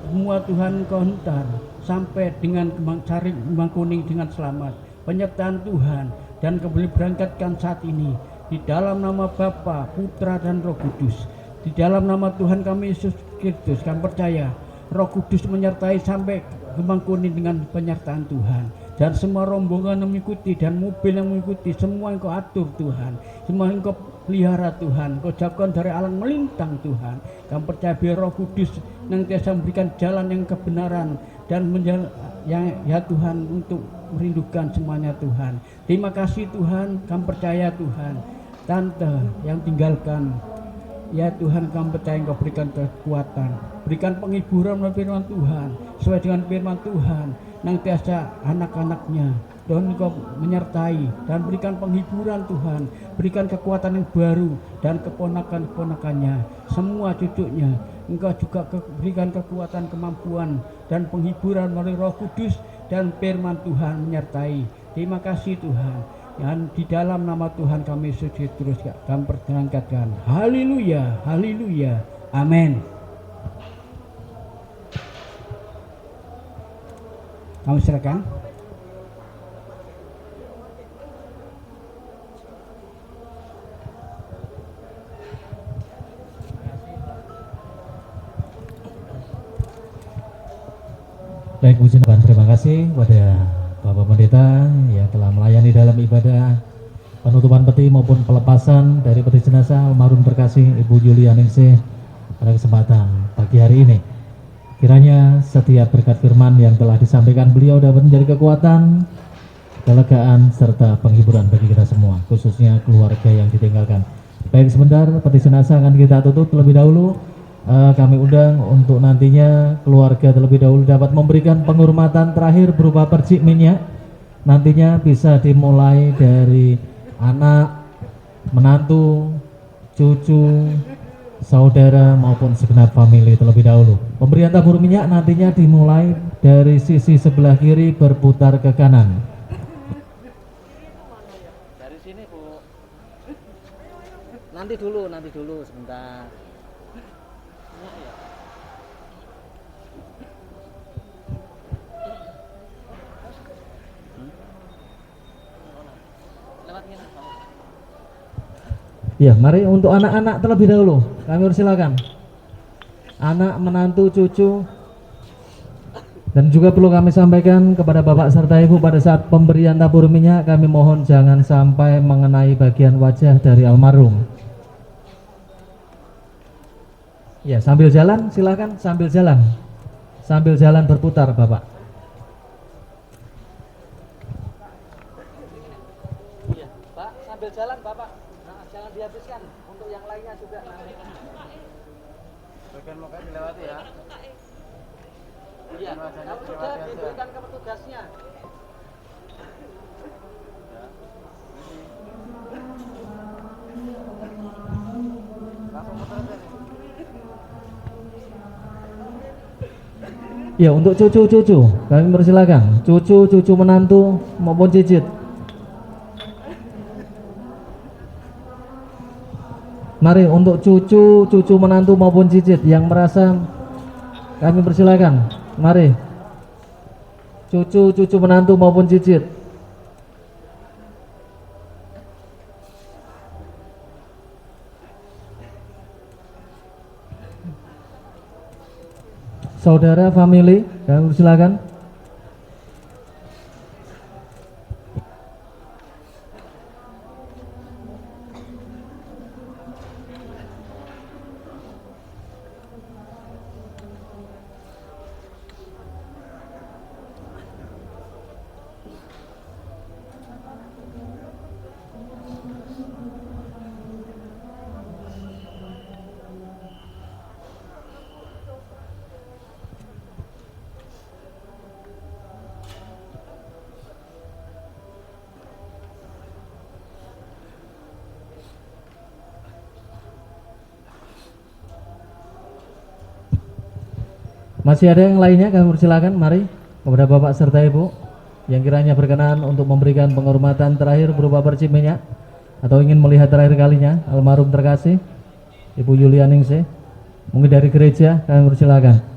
Semua Tuhan Engkau hentar sampai dengan Kemang Kuning dengan selamat. Penyertaan Tuhan dan kembali berangkatkan saat ini di dalam nama Bapa, Putra dan Roh Kudus. Di dalam nama Tuhan kami Yesus Kristus, kami percaya Roh Kudus menyertai sampai Kemang Kuning dengan penyertaan Tuhan. Dan semua rombongan yang mengikuti dan mobil yang mengikuti, semua Engkau atur Tuhan, semua Engkau pelihara Tuhan, Engkau jauhkan dari alang melintang Tuhan. Kami percaya biar Roh Kudus yang biasa memberikan jalan yang kebenaran dan ya Tuhan untuk merindukan semuanya Tuhan. Terima kasih Tuhan, kami percaya Tuhan. Tante yang tinggalkan, ya Tuhan, kami percaya Engkau berikan kekuatan, berikan penghiburan melalui firman Tuhan, sesuai dengan firman Tuhan. Nantiasa anak-anaknya Tuhan Engkau menyertai dan berikan penghiburan Tuhan, berikan kekuatan yang baru dan keponakan-keponakannya, semua cucunya Engkau juga berikan kekuatan, kemampuan dan penghiburan melalui Roh Kudus dan firman Tuhan menyertai. Terima kasih Tuhan, dan di dalam nama Tuhan kami sujud terus kami perangkatkan. Haleluya, haleluya, amin. Kami serahkan. Baik, puji Tuhan, terima kasih kepada Bapak Pendeta yang telah melayani dalam ibadah penutupan peti maupun pelepasan dari peti jenazah almarhum terkasih Ibu Yulianingsih pada kesempatan pagi hari ini. Kiranya setiap berkat firman yang telah disampaikan beliau dapat menjadi kekuatan, kelegaan, serta penghiburan bagi kita semua, khususnya keluarga yang ditinggalkan. Baik, sebentar peti jenazah akan kita tutup terlebih dahulu. Kami undang untuk nantinya keluarga terlebih dahulu dapat memberikan penghormatan terakhir berupa percik minyak. Nantinya bisa dimulai dari anak, menantu, cucu, saudara maupun segenap famili terlebih dahulu. Pemberian tabur minyak nantinya dimulai dari sisi sebelah kiri berputar ke kanan. Dari sini Bu. Nanti dulu sebentar. Ya, mari untuk anak-anak terlebih dahulu. Kami persilakan. Anak, menantu, cucu. Dan juga perlu kami sampaikan kepada Bapak serta Ibu pada saat pemberian tabur minyak, kami mohon jangan sampai mengenai bagian wajah dari almarhum. Ya, sambil jalan silakan, sambil jalan. Sambil jalan berputar, Bapak. Iya, Pak, sambil jalan Bapak. Nah, jangan dihabiskan untuk yang lainnya juga. Bagian muka dilewati ya. Iya, kalau sudah diberikan ke petugasnya. Ya, untuk cucu-cucu kami persilakan, cucu-cucu menantu maupun cicit. Mari untuk cucu-cucu menantu maupun cicit yang merasa, kami persilakan. Mari, cucu-cucu menantu maupun cicit. Saudara, family, kami persilakan. Masih ada yang lainnya, kami persilakan. Mari kepada Bapak serta Ibu yang kiranya berkenan untuk memberikan penghormatan terakhir berupa percik minyak atau ingin melihat terakhir kalinya almarhum terkasih Ibu Yulianingsih, mungkin dari gereja, kami persilakan.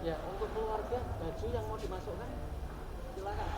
Ya, untuk keluarga baju yang mau dimasukkan silakan.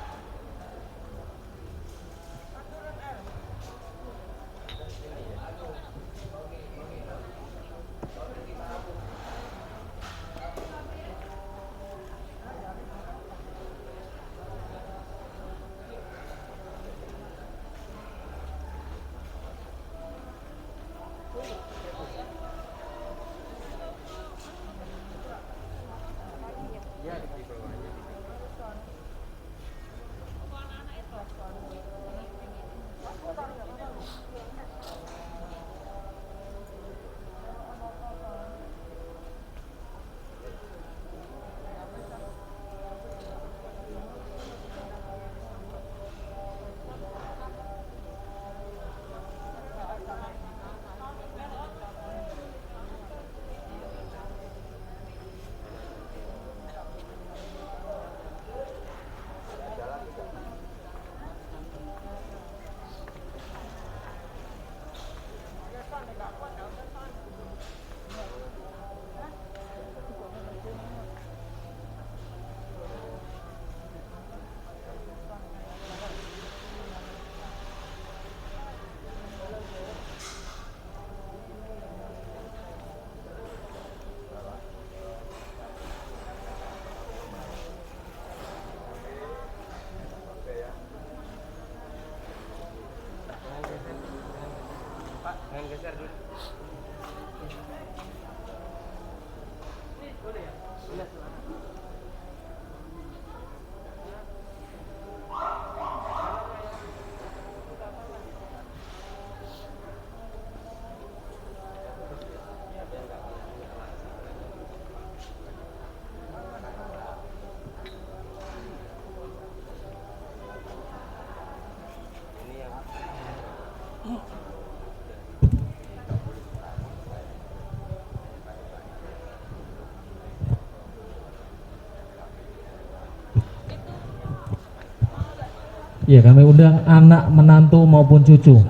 Ya, kami undang anak, menantu maupun cucu.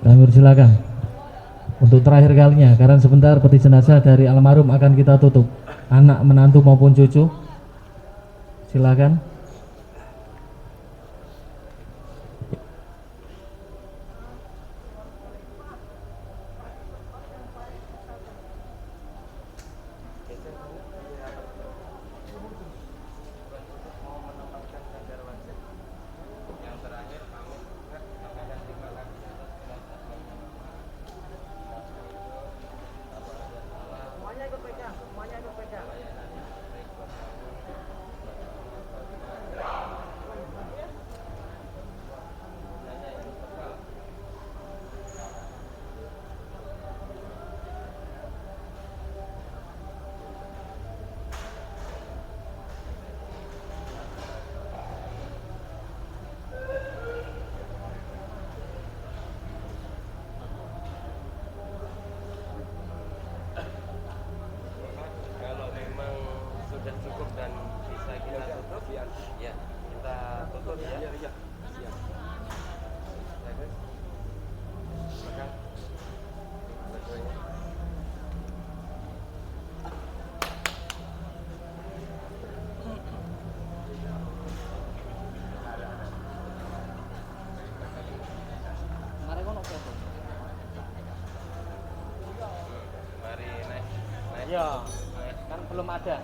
Kami persilakan untuk terakhir kalinya, karena sebentar peti jenazah dari almarhum akan kita tutup. Anak, menantu maupun cucu, silakan. Yang terakhir pamit makanan di Malang. Semuanya ikut pegang, semuanya ikut pegang. Kalau memang sudah cukup dan bisa kita tutup, ya kita tutup ya. Iya. Siap. Bagus. Makan. Ada kuenya. Mari kono foto. Mari naik. Iya, kan belum ada.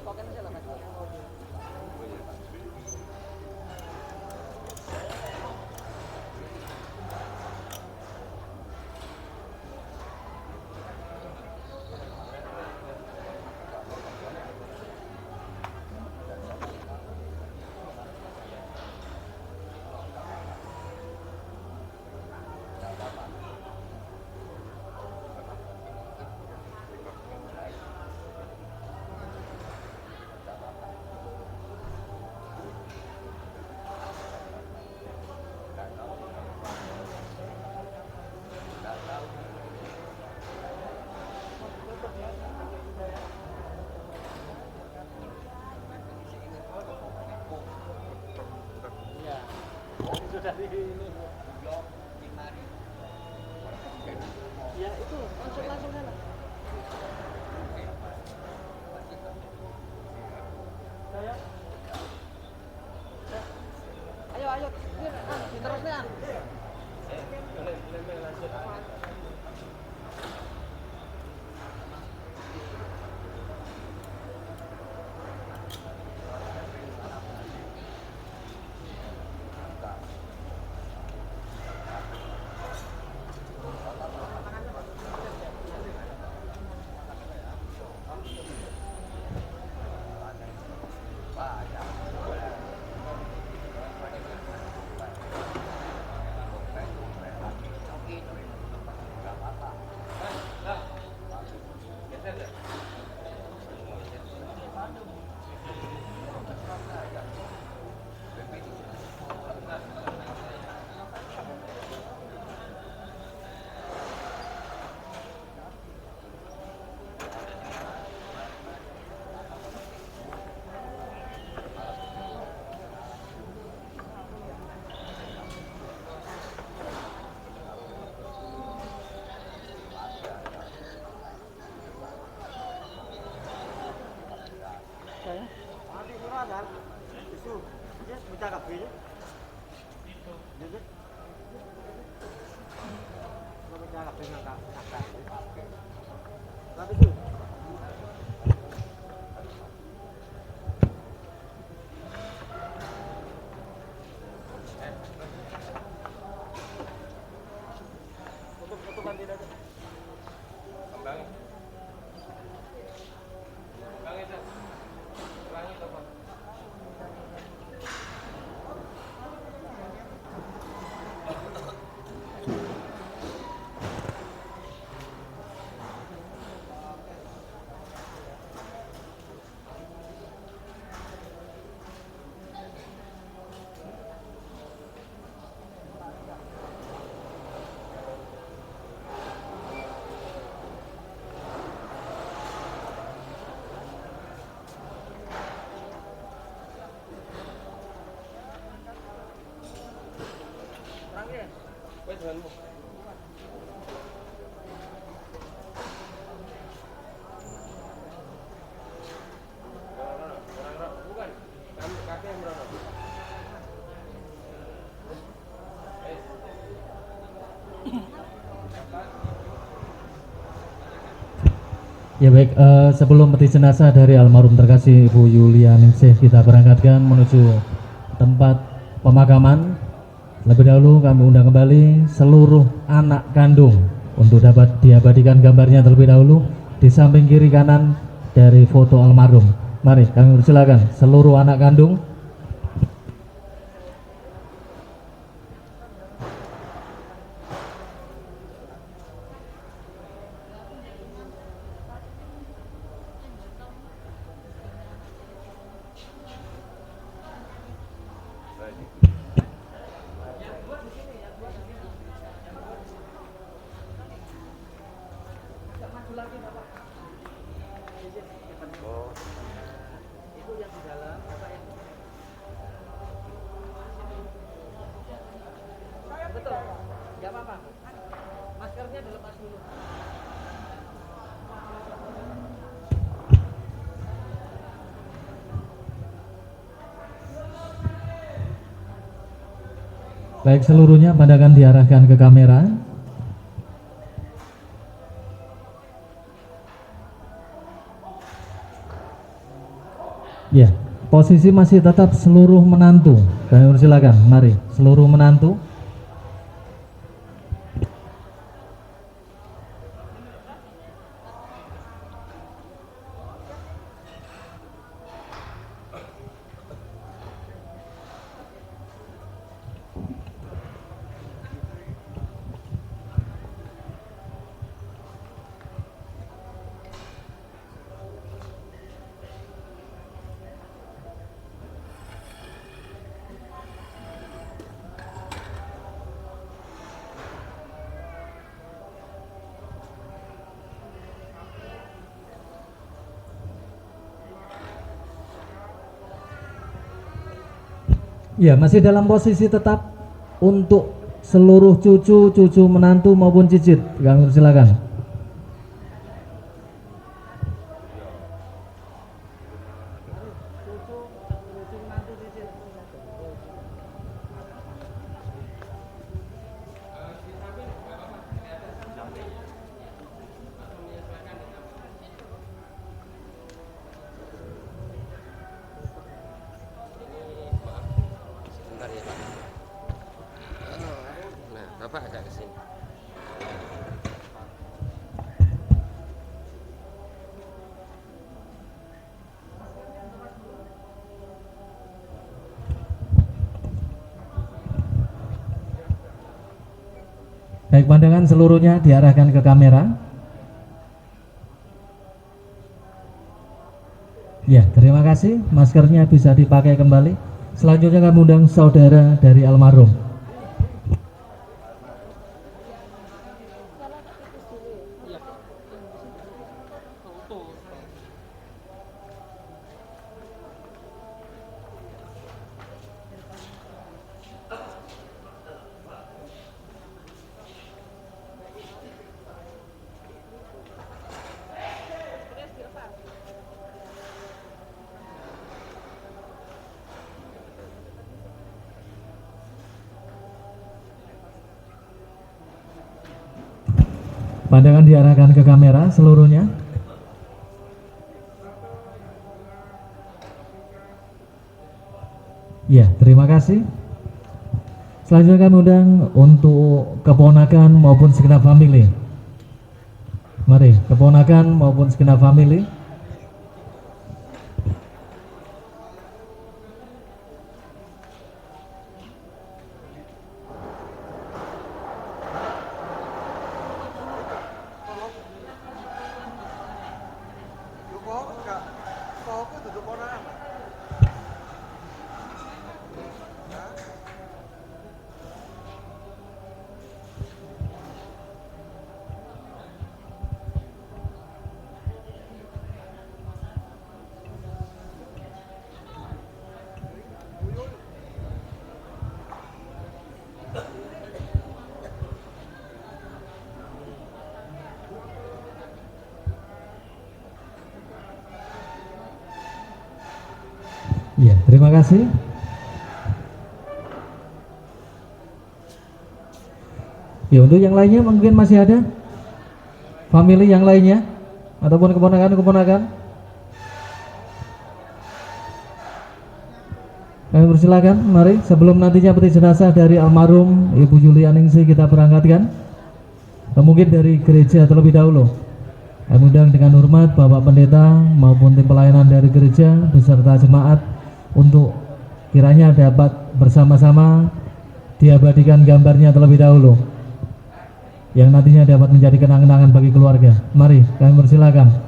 Spoken aja lah, Mas. Iya. Sudah di ini. Ya itu langsung sana. Saya. Ayo ayo, diterusnya. Saya. Nanti murah kan? Isu. Ya, minta kabeh. Itu. Minta kabeh nang kakak. Tapi itu. Tutup denganmu. Orang bukan. Kamu kakek yang berapa? Ya baik, sebelum peti jenazah dari almarhum terkasih Ibu Yulia Ningsih kita berangkatkan menuju tempat pemakaman. Lebih dahulu kami undang kembali seluruh anak kandung untuk dapat diabadikan gambarnya terlebih dahulu di samping kiri kanan dari foto almarhum. Mari kami persilakan seluruh anak kandung. Betul, nggak apa-apa. Maskernya dilepas dulu. Baik, seluruhnya pandangan diarahkan ke kamera. Ya, posisi masih tetap seluruh menantu. Kami persilakan, mari seluruh menantu. Ya, masih dalam posisi tetap untuk seluruh cucu menantu maupun cicit. Kami silakan. Sebentar ya Pak. Nah, Bapak agak ke sini. Baik, pandangan seluruhnya diarahkan ke kamera. Ya, terima kasih. Maskernya bisa dipakai kembali. Selanjutnya kami undang saudara dari almarhum. Pandangan diarahkan ke kamera seluruhnya. Ya, terima kasih. Selanjutnya kami undang untuk keponakan maupun segenap famili. Mari, keponakan maupun segenap famili. Ya, terima kasih. Ya, untuk yang lainnya mungkin masih ada family yang lainnya ataupun keponakan-keponakan. Kami persilakan, mari sebelum nantinya peti jenazah dari almarhum Ibu Yulianingsih kita berangkatkan. Mungkin dari gereja terlebih dahulu. Kami undang dengan hormat Bapak Pendeta maupun tim pelayanan dari gereja beserta jemaat untuk kiranya dapat bersama-sama diabadikan gambarnya terlebih dahulu, yang nantinya dapat menjadi kenang-kenangan bagi keluarga. Mari kami persilakan.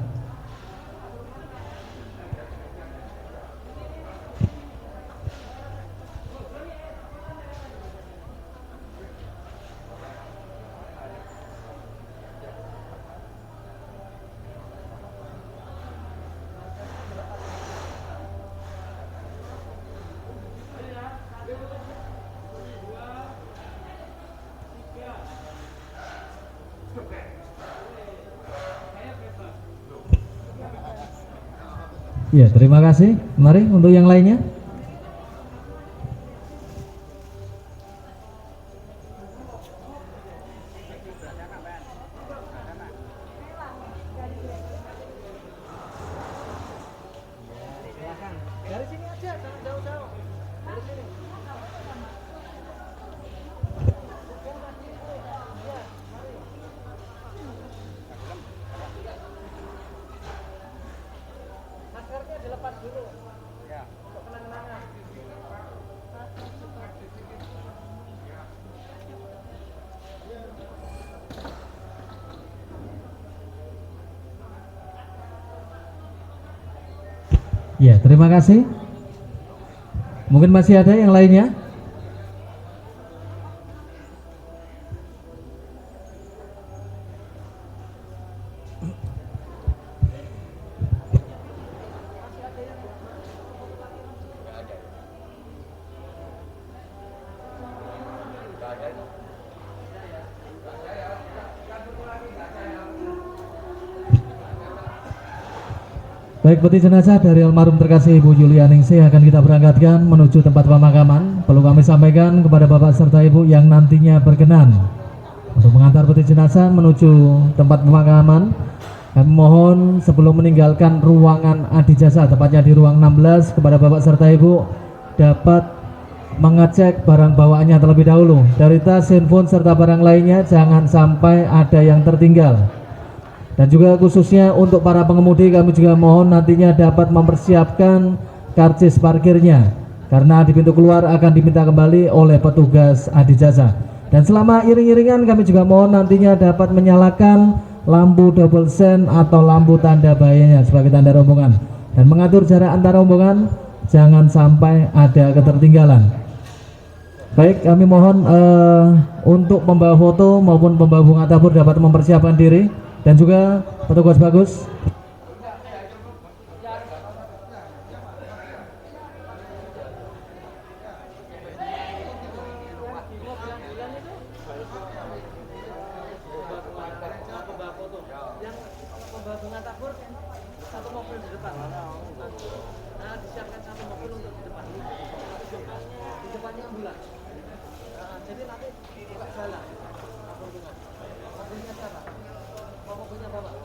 Ya, terima kasih. Mari untuk yang lainnya. Dari sini aja, jangan jauh-jauh. Dari sini. Maskernya dilepas dulu. Ya. Untuk kenang-kenangan. Ya, terima kasih. Mungkin masih ada yang lainnya. Baik, peti jenazah dari almarhum terkasih Ibu Yulianingsih akan kita berangkatkan menuju tempat pemakaman. Perlu kami sampaikan kepada Bapak serta Ibu yang nantinya berkenan untuk mengantar peti jenazah menuju tempat pemakaman. Kami mohon sebelum meninggalkan ruangan adijasa, tepatnya di ruang 16, kepada Bapak serta Ibu dapat mengecek barang bawaannya terlebih dahulu. Dari tas, handphone serta barang lainnya jangan sampai ada yang tertinggal. Dan juga khususnya untuk para pengemudi kami juga mohon nantinya dapat mempersiapkan karcis parkirnya, karena di pintu keluar akan diminta kembali oleh petugas adijasa. Dan selama iring-iringan kami juga mohon nantinya dapat menyalakan lampu double sen atau lampu tanda bahayanya sebagai tanda rombongan, dan mengatur jarak antar rombongan jangan sampai ada ketertinggalan. Baik, kami mohon untuk pembawa foto maupun pembawa bunga tabur dapat mempersiapkan diri. Dan juga petugas bagus. Pembawa bunga tabur satu mobil di depan. Nah, disiapkan satu mobil untuk di depan. Di depannya ambulan. Jadi nanti buka jalan. Mobilnya siapa? Mobilnya Bapak.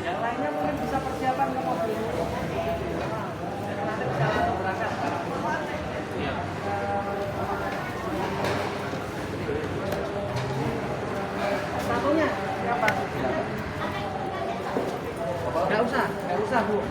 Yang lainnya mungkin bisa persiapan ke mobil. Nanti bisa langsung berangkat. Satunya siapa? Nggak usah Bu.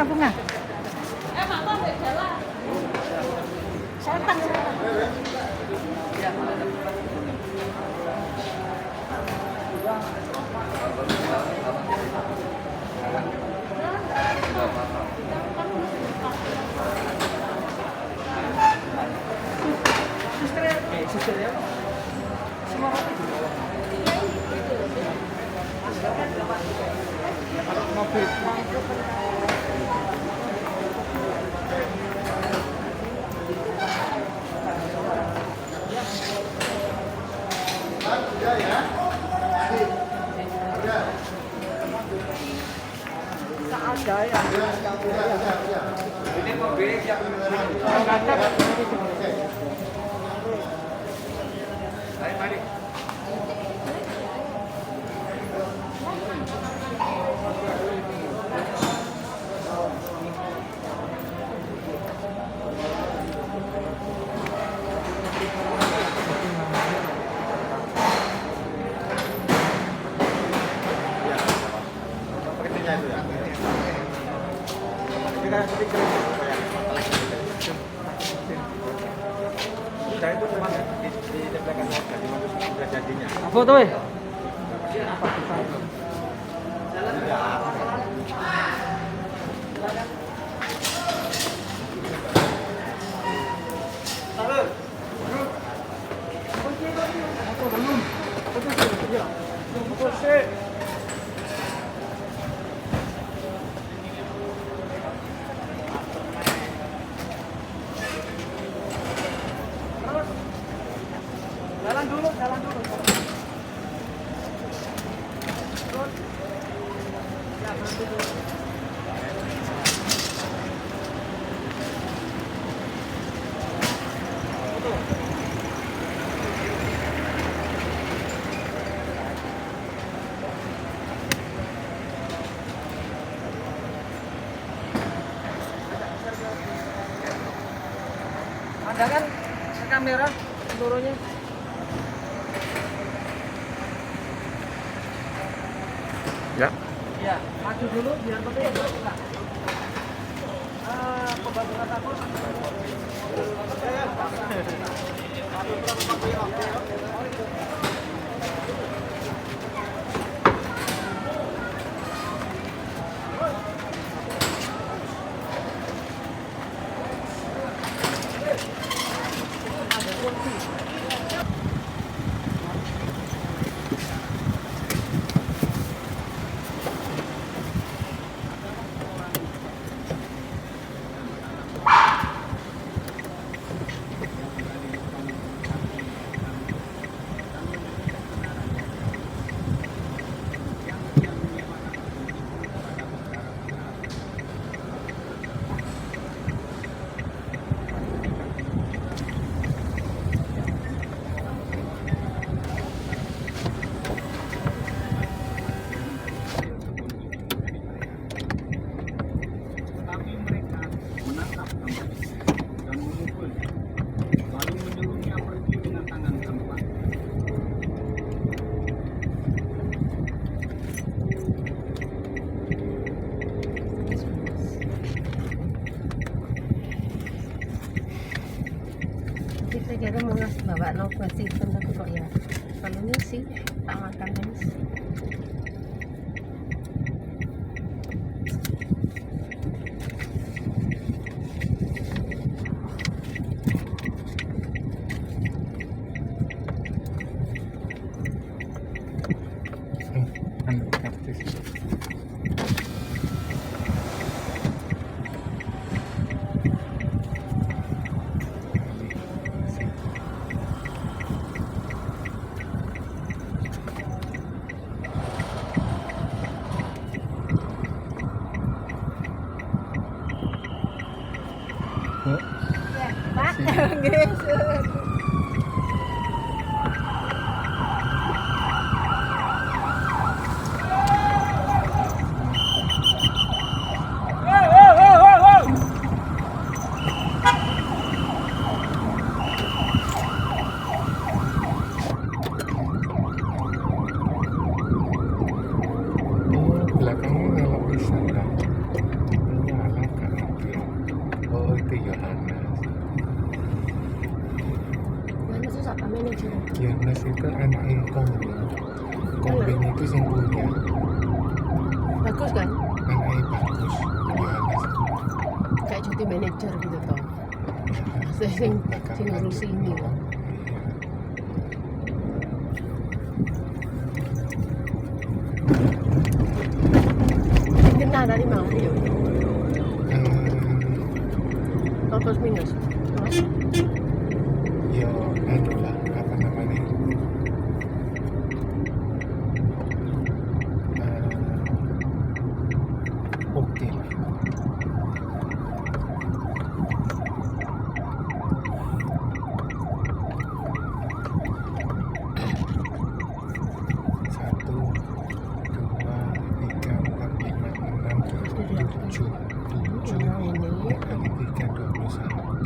Bunga. Setan. Suster ya. Semua roti. Mobil. Ini mobil yang mari. Saya itu cuma di belakang warga, di mana sudah jadinya. Foto ya? Jalan dulu. Terus. Ya, berhenti dulu. Ada kan kamera seluruhnya? Ya. Iya, maju dulu biar betul ya buka. Pembantu takut. Saya kira mau ngasih bawa nasi hitam tapi kok ya kalau ini sih tak makan terus. Anu kartis. Pak, nggih. Oh, belakangnya kalau bisa kan nyala kan mobil. Oh, itu Yohanes. Mana susah Pak manajer? Yohanes itu anaknya Kombing. Kombing itu yang punya. Bagus kan? Anaknya bagus. Yohanes. Kayak cuti manajer gitu toh. Saya sing ngurusi ini loh. Kenal dari mau yuk. Plus minus. Mas? Yo, anu lah, apa namanya? Oke lah. Satu, dua, tiga, empat, lima, enam, tujuh, Ini kali tiga, 21.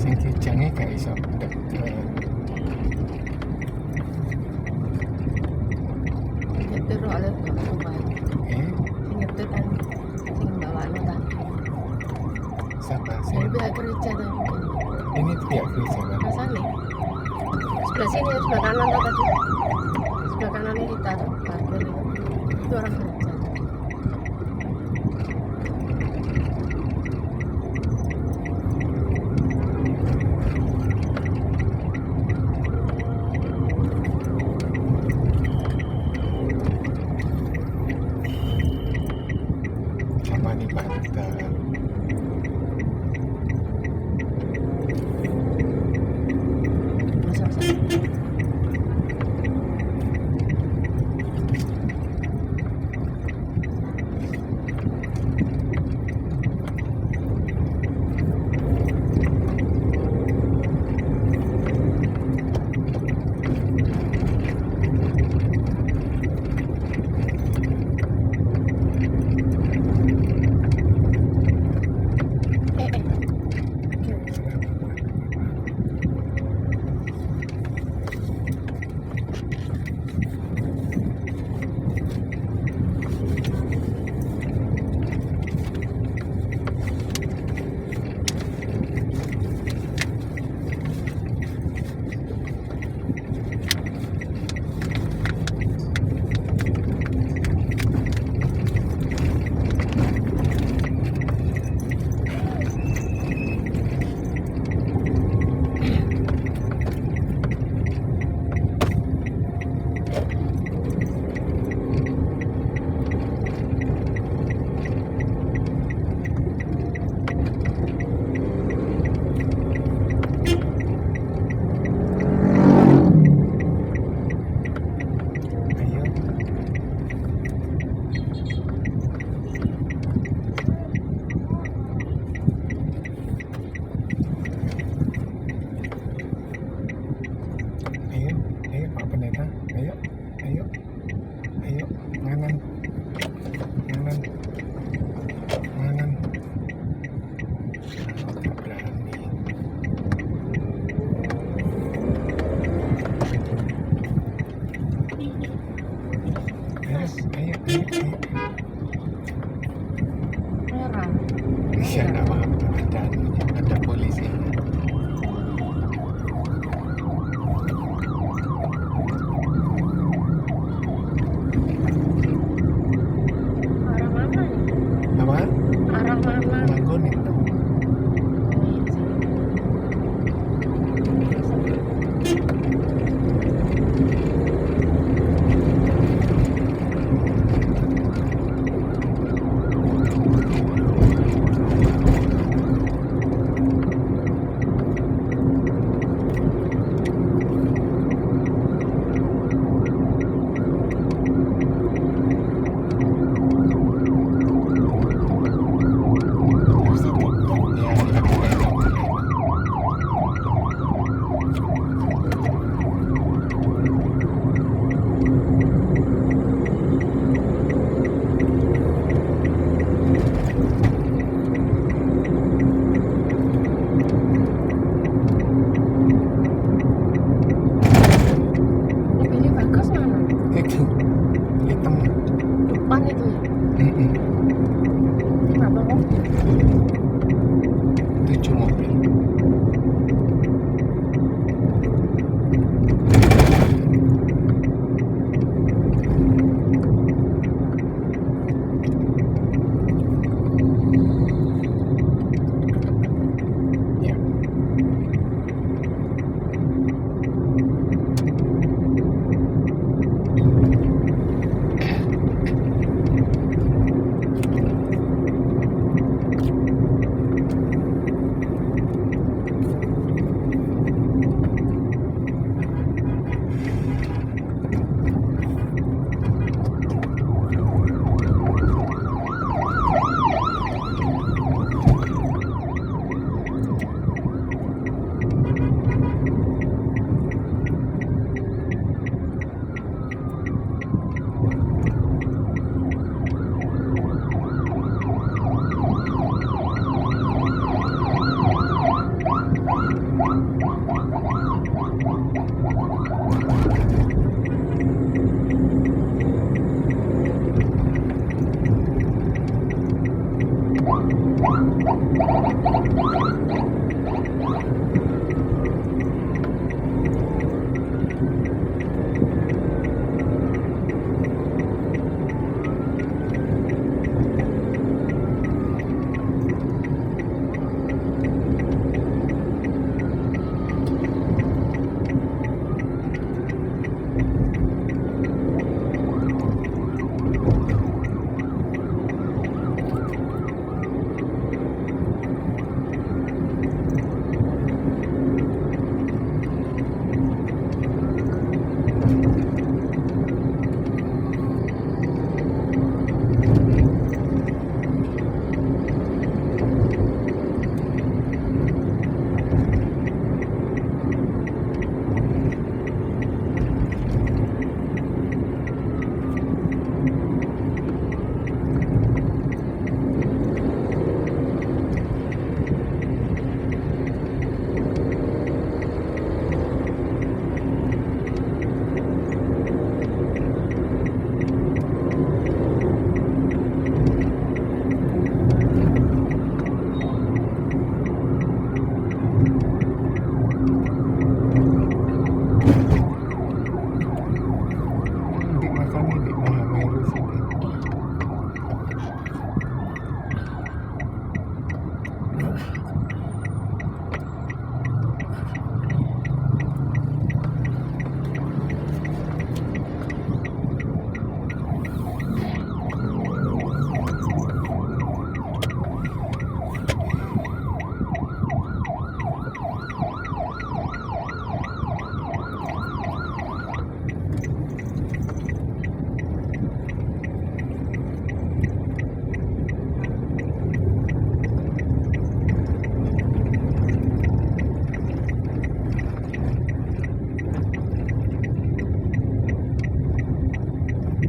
Sing kijangnya gak iso deket. nyetir oleh Bapak. Eh, Nyetir kan sing bawa lo tadi. siapa sih? Dari pihak gereja tadi. Ini pihak gereja kan? Rasanya. Sebelah sini, sebelah kanan lo tadi. Sebelah kanannya kita tuh, parkir itu. Itu orang gereja. Sama nih Pak kita. Masa-masa.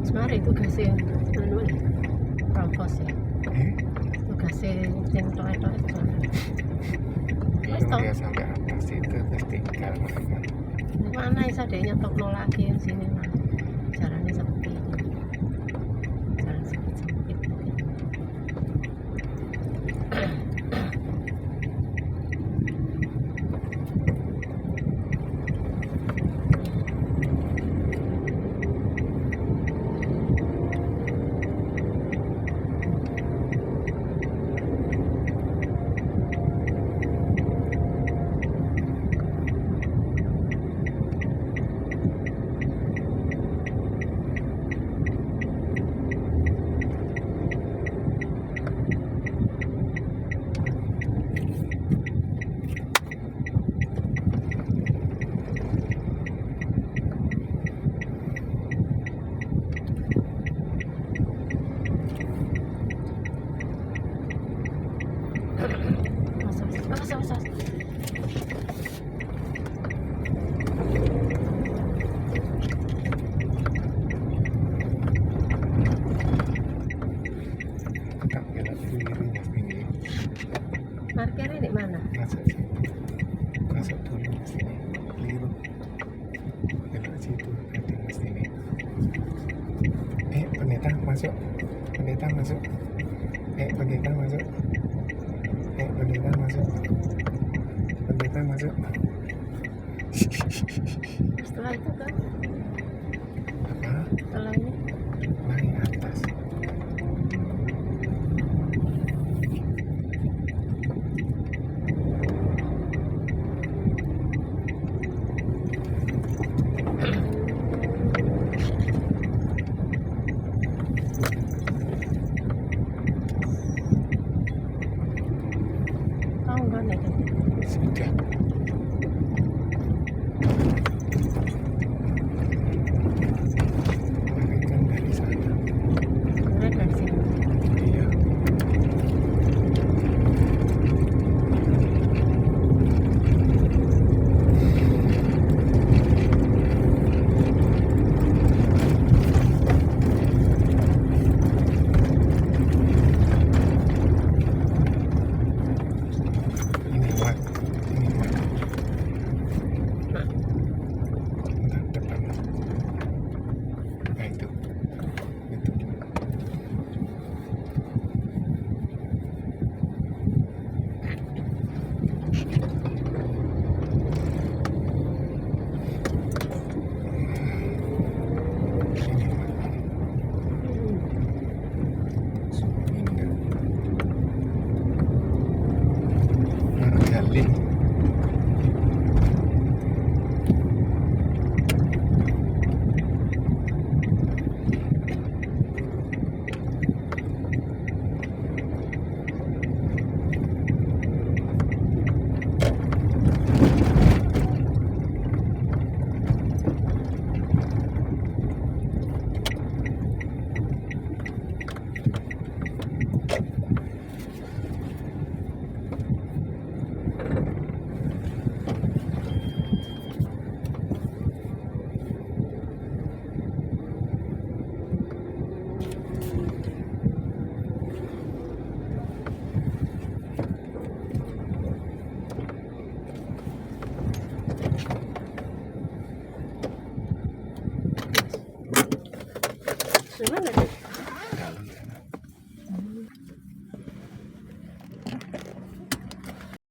Semari tugasnya anu provos ya. Tugasnya yang toilet itu. Wes Kalau toh. dia sampai atas itu terus tinggal mereka. Mana bisa dia nyetokno lagi yang sini mah. Jalannya sepi. Jalan sempit-sempit. Masuk. Tak belok kiri mas ini. Parkirnya di mana? Masuk sini. Masuk dulu mas ini. Keliru. Belok situ ada mas ini. Pendeta masuk. Pendeta masuk. Pendeta masuk. Pendeta masuk. Pendeta masuk. Setelah itu kan? Apa? Setelah ini? Naik atas. Tahu kan ya? Sudah. Larikan dari sana. mana sih?